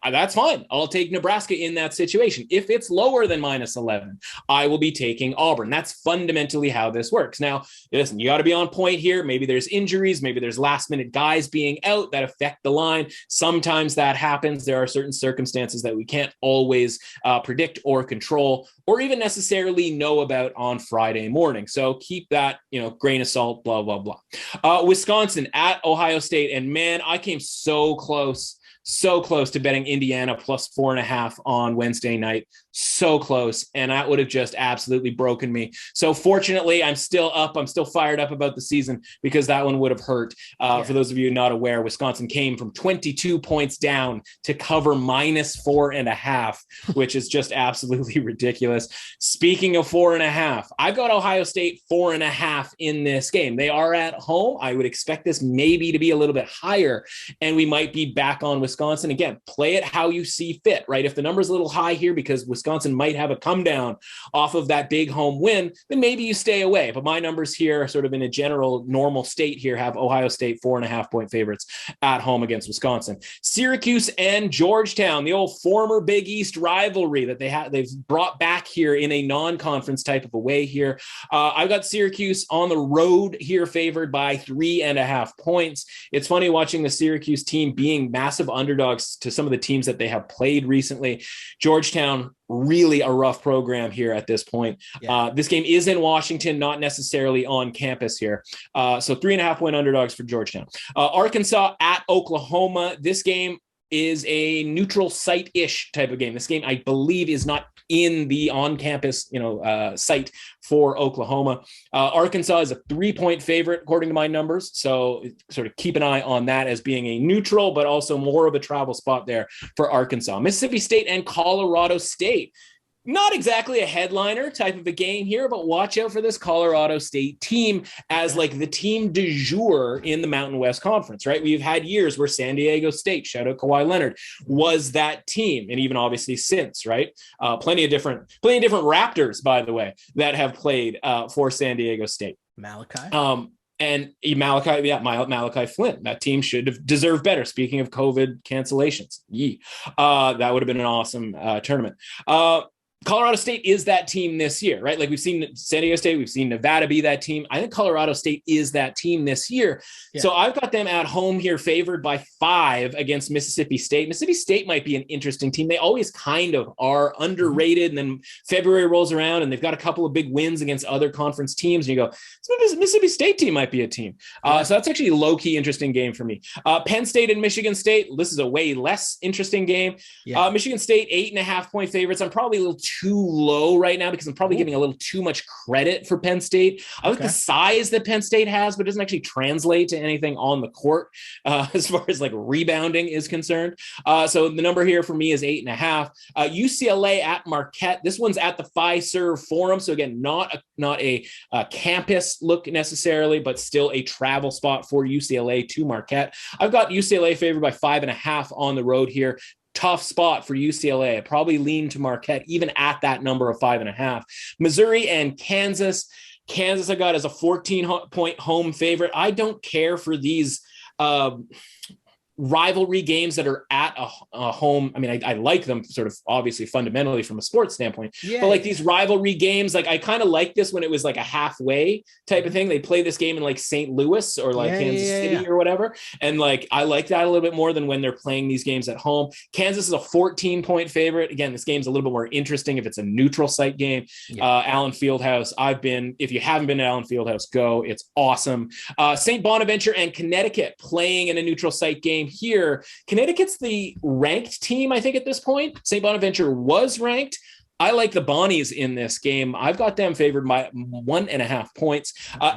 That's fine. I'll take Nebraska in that situation. If it's lower than -11, I will be taking Auburn. That's fundamentally how this works. Now, listen, you got to be on point here. Maybe there's injuries. Maybe there's last-minute guys being out that affect the line. Sometimes that happens. There are certain circumstances that we can't always predict or control or even necessarily know about on Friday morning. So keep that, grain of salt, blah, blah, blah. Wisconsin at Ohio State. And man, I came so close to betting Indiana +4.5 on Wednesday night. So close. And that would have just absolutely broken me. So fortunately, I'm still up. I'm still fired up about the season because that one would have hurt. For those of you not aware, Wisconsin came from 22 points down to cover -4.5, which is just absolutely ridiculous. Speaking of 4.5, I've got Ohio State 4.5 in this game. They are at home. I would expect this maybe to be a little bit higher, and we might be back on Wisconsin. Again, play it how you see fit, right? If the number's a little high here because Wisconsin might have a come down off of that big home win, then maybe you stay away. But my numbers here, sort of in a general normal state here, have Ohio State 4.5 point favorites at home against Wisconsin. Syracuse and Georgetown, the old former Big East rivalry that they've brought back here in a non-conference type of a way here. I've got Syracuse on the road here favored by 3.5 points. It's funny watching the Syracuse team being massive underdogs to some of the teams that they have played recently. Georgetown, really a rough program here at this point. This game is in Washington, not necessarily on campus here. So 3.5 point underdogs for Georgetown. Arkansas at Oklahoma. This game is a neutral site-ish type of game. This game, I believe, is not in the on-campus, site for Oklahoma. Arkansas is a 3-point favorite, according to my numbers. So sort of keep an eye on that as being a neutral, but also more of a travel spot there for Arkansas. Mississippi State and Colorado State. Not exactly a headliner type of a game here, but watch out for this Colorado State team as like the team du jour in the Mountain West Conference, right? We've had years where San Diego State, shout out Kawhi Leonard, was that team. And even obviously since, right? Plenty of different Raptors, by the way, that have played for San Diego State. Malachi. And Malachi Flynn. That team should have deserved better. Speaking of COVID cancellations, that would have been an awesome tournament. Colorado State is that team this year, right? Like we've seen San Diego State, we've seen Nevada be that team. I think Colorado State is that team this year. Yeah. So I've got them at home here, favored by 5 against Mississippi State. Mississippi State might be an interesting team. They always kind of are underrated. And then February rolls around and they've got a couple of big wins against other conference teams. And you go, this Mississippi State team might be a team. So that's actually a low-key interesting game for me. Penn State and Michigan State. This is a way less interesting game. Yeah. Michigan State, 8.5-point favorites. I'm probably a little too low right now because I'm probably giving a little too much credit for Penn State. I like the size that Penn State has, but it doesn't actually translate to anything on the court as far as like rebounding is concerned. So the number here for me is 8.5. UCLA at Marquette. This one's at the Fiserv Forum. So again, not a campus look necessarily, but still a travel spot for UCLA to Marquette. I've got UCLA favored by 5.5 on the road here. Tough spot for UCLA. I probably lean to Marquette even at that number of 5.5. Missouri and Kansas. Kansas I got as a 14-point home favorite. I don't care for these rivalry games that are at a home. I mean, I like them sort of obviously fundamentally from a sports standpoint, but like these rivalry games, like I kind of like this when it was like a halfway type of thing. They play this game in like St. Louis or like Kansas City or whatever. And like, I like that a little bit more than when they're playing these games at home. Kansas is a 14-point favorite. Again, this game's a little bit more interesting if it's a neutral site game. Allen Fieldhouse. If you haven't been to Allen Fieldhouse, go. It's awesome. St. Bonaventure and Connecticut playing in a neutral site game here. Connecticut's the ranked team, I think, at this point. St. Bonaventure was ranked. I like the Bonnies in this game. I've got them favored by 1.5 points.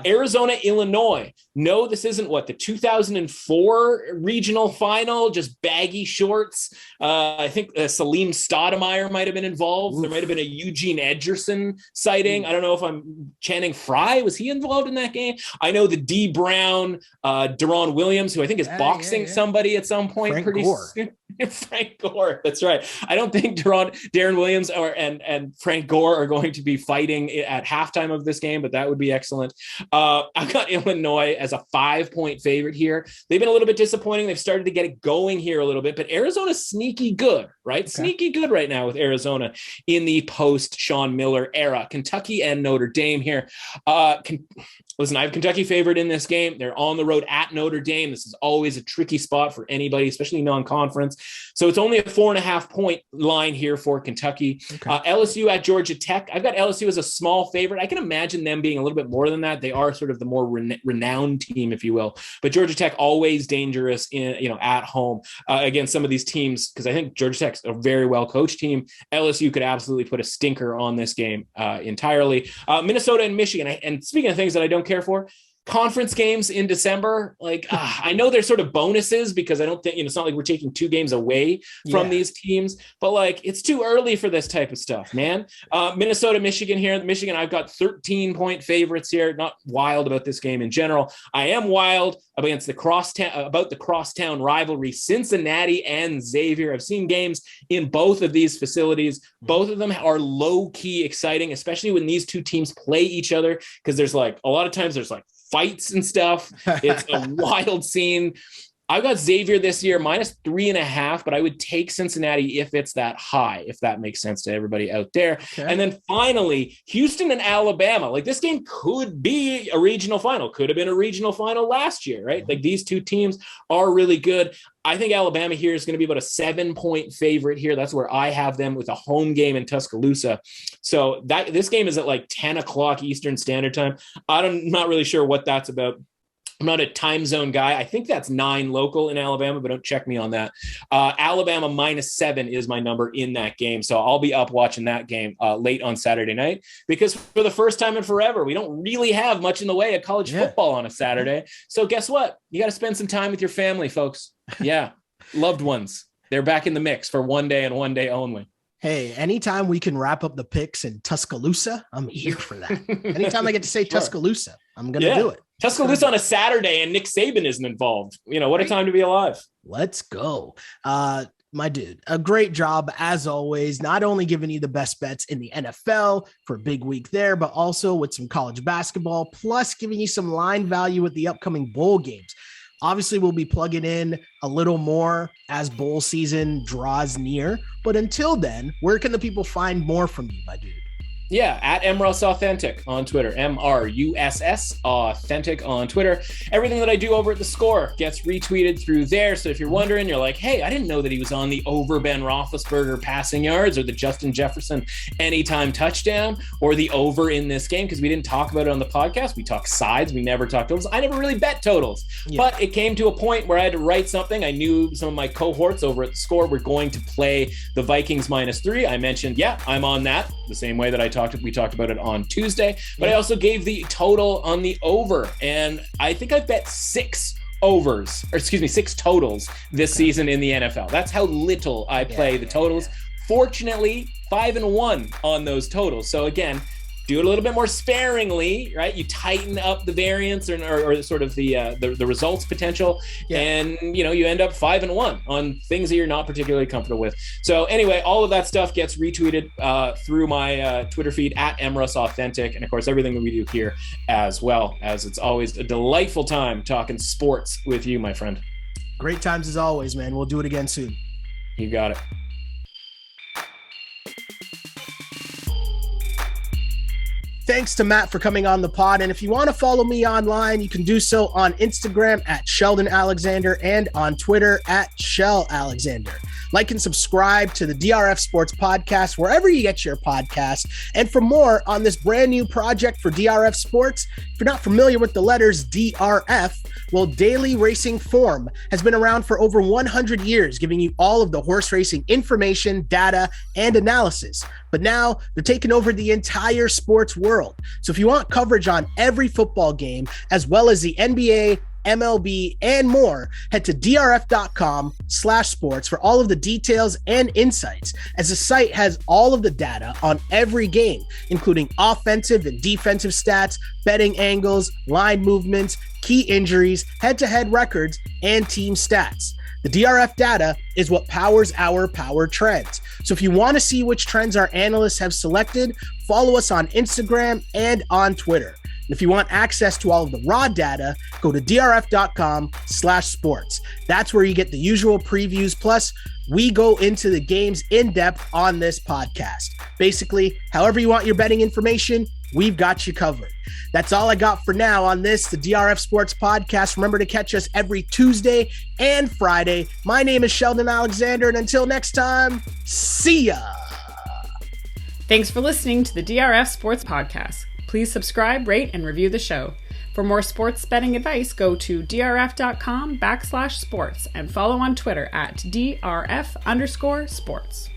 Arizona, Illinois. No, this isn't the 2004 regional final, just baggy shorts. I think Salim Stoudemire might have been involved. Oof. There might have been a Eugene Edgerson sighting. I don't know if I'm Channing Frye. Was he involved in that game? I know the D. Brown, Deron Williams, who I think is boxing somebody at some point. Frank Gore. Soon. Frank Gore. That's right. I don't think Darren Williams and Frank Gore are going to be fighting at halftime of this game, but that would be excellent. I've got Illinois as a 5-point favorite here. They've been a little bit disappointing. They've started to get it going here a little bit, but Arizona's sneaky good, right? Okay. Sneaky good right now with Arizona in the post Sean Miller era. Kentucky and Notre Dame here. Listen, I have Kentucky favored in this game. They're on the road at Notre Dame. This is always a tricky spot for anybody, especially non-conference. So it's only a 4.5-point line here for Kentucky. Okay. LSU at Georgia Tech. I've got LSU as a small favorite. I can imagine them being a little bit more than that. They are sort of the more renowned team, if you will. But Georgia Tech always dangerous at home against some of these teams, because I think Georgia Tech's a very well-coached team. LSU could absolutely put a stinker on this game entirely. Minnesota and Michigan. And speaking of things that I don't care for, conference games in December, I know they're sort of bonuses because I don't think, it's not like we're taking 2 games away from these teams, but it's too early for this type of stuff, man. Minnesota, Michigan here. Michigan, I've got 13-point favorites here. Not wild about this game in general. I am wild against the crosstown rivalry, Cincinnati and Xavier. I've seen games in both of these facilities. Both of them are low-key exciting, especially when these two teams play each other, because there's a lot of times there's fights and stuff. It's a wild scene. I've got Xavier this year minus 3.5, but I would take Cincinnati if it's that high, if that makes sense to everybody out there. Okay. And then finally, Houston and Alabama. This game could be a regional final, could have been a regional final last year, right? These two teams are really good. I think Alabama here is going to be about a 7-point favorite here. That's where I have them with a home game in Tuscaloosa. So this game is at 10 o'clock Eastern Standard Time. I'm not really sure what that's about. I'm not a time zone guy. I think that's 9 local in Alabama, but don't check me on that. Alabama -7 is my number in that game. So I'll be up watching that game late on Saturday night, because for the first time in forever, we don't really have much in the way of college football on a Saturday. So guess what? You got to spend some time with your family, folks. Yeah. Loved ones. They're back in the mix for one day and one day only. Hey, anytime we can wrap up the picks in Tuscaloosa, I'm here for that. Anytime I get to say Tuscaloosa, I'm going to do it. Tuscaloosa on a Saturday and Nick Saban isn't involved. What a time to be alive. Let's go. My dude, a great job as always, not only giving you the best bets in the NFL for a big week there, but also with some college basketball, plus giving you some line value with the upcoming bowl games. Obviously, we'll be plugging in a little more as bowl season draws near. But until then, where can the people find more from you, my dude? Yeah, at MRuss Authentic on Twitter, MRUSS Authentic on Twitter. Everything that I do over at The Score gets retweeted through there. So if you're wondering, you're like, hey, I didn't know that he was on the over Ben Roethlisberger passing yards or the Justin Jefferson anytime touchdown or the over in this game, because we didn't talk about it on the podcast. We talk sides. We never talk totals. I never really bet totals, but it came to a point where I had to write something. I knew some of my cohorts over at The Score were going to play the Vikings -3. I mentioned, yeah, I'm on that the same way that we talked about it on Tuesday, but I also gave the total on the over, and I think I've bet 6 totals this season in the NFL. That's how little I play the totals. Fortunately, 5-1 on those totals. So again, do it a little bit more sparingly, right? You tighten up the variance or sort of the results potential, and you end up 5-1 on things that you're not particularly comfortable with. So anyway, all of that stuff gets retweeted through my Twitter feed at MRuss Authentic, and of course everything that we do here as well. As it's always a delightful time talking sports with you, my friend. Great times as always, man. We'll do it again soon. You got it. Thanks to Matt for coming on the pod. And if you want to follow me online, you can do so on Instagram at Sheldon Alexander and on Twitter at Shell Alexander. Like and subscribe to the DRF Sports Podcast wherever you get your podcasts. And for more on this brand new project for DRF Sports, if you're not familiar with the letters DRF, well, Daily Racing Form has been around for over 100 years, giving you all of the horse racing information, data, and analysis. But now they're taking over the entire sports world. So if you want coverage on every football game, as well as the NBA, MLB, and more, head to drf.com/sports for all of the details and insights, as the site has all of the data on every game, including offensive and defensive stats, betting angles, line movements, key injuries, head-to-head records, and team stats. The DRF data is what powers our power trends. So if you want to see which trends our analysts have selected, follow us on Instagram and on Twitter. And if you want access to all of the raw data, go to drf.com/sports. That's where you get the usual previews. Plus, we go into the games in depth on this podcast. Basically, however you want your betting information, we've got you covered. That's all I got for now on this, the DRF Sports Podcast. Remember to catch us every Tuesday and Friday. My name is Sheldon Alexander, and until next time, see ya. Thanks for listening to the DRF Sports Podcast. Please subscribe, rate, and review the show. For more sports betting advice, go to drf.com/sports and follow on Twitter at DRF_sports.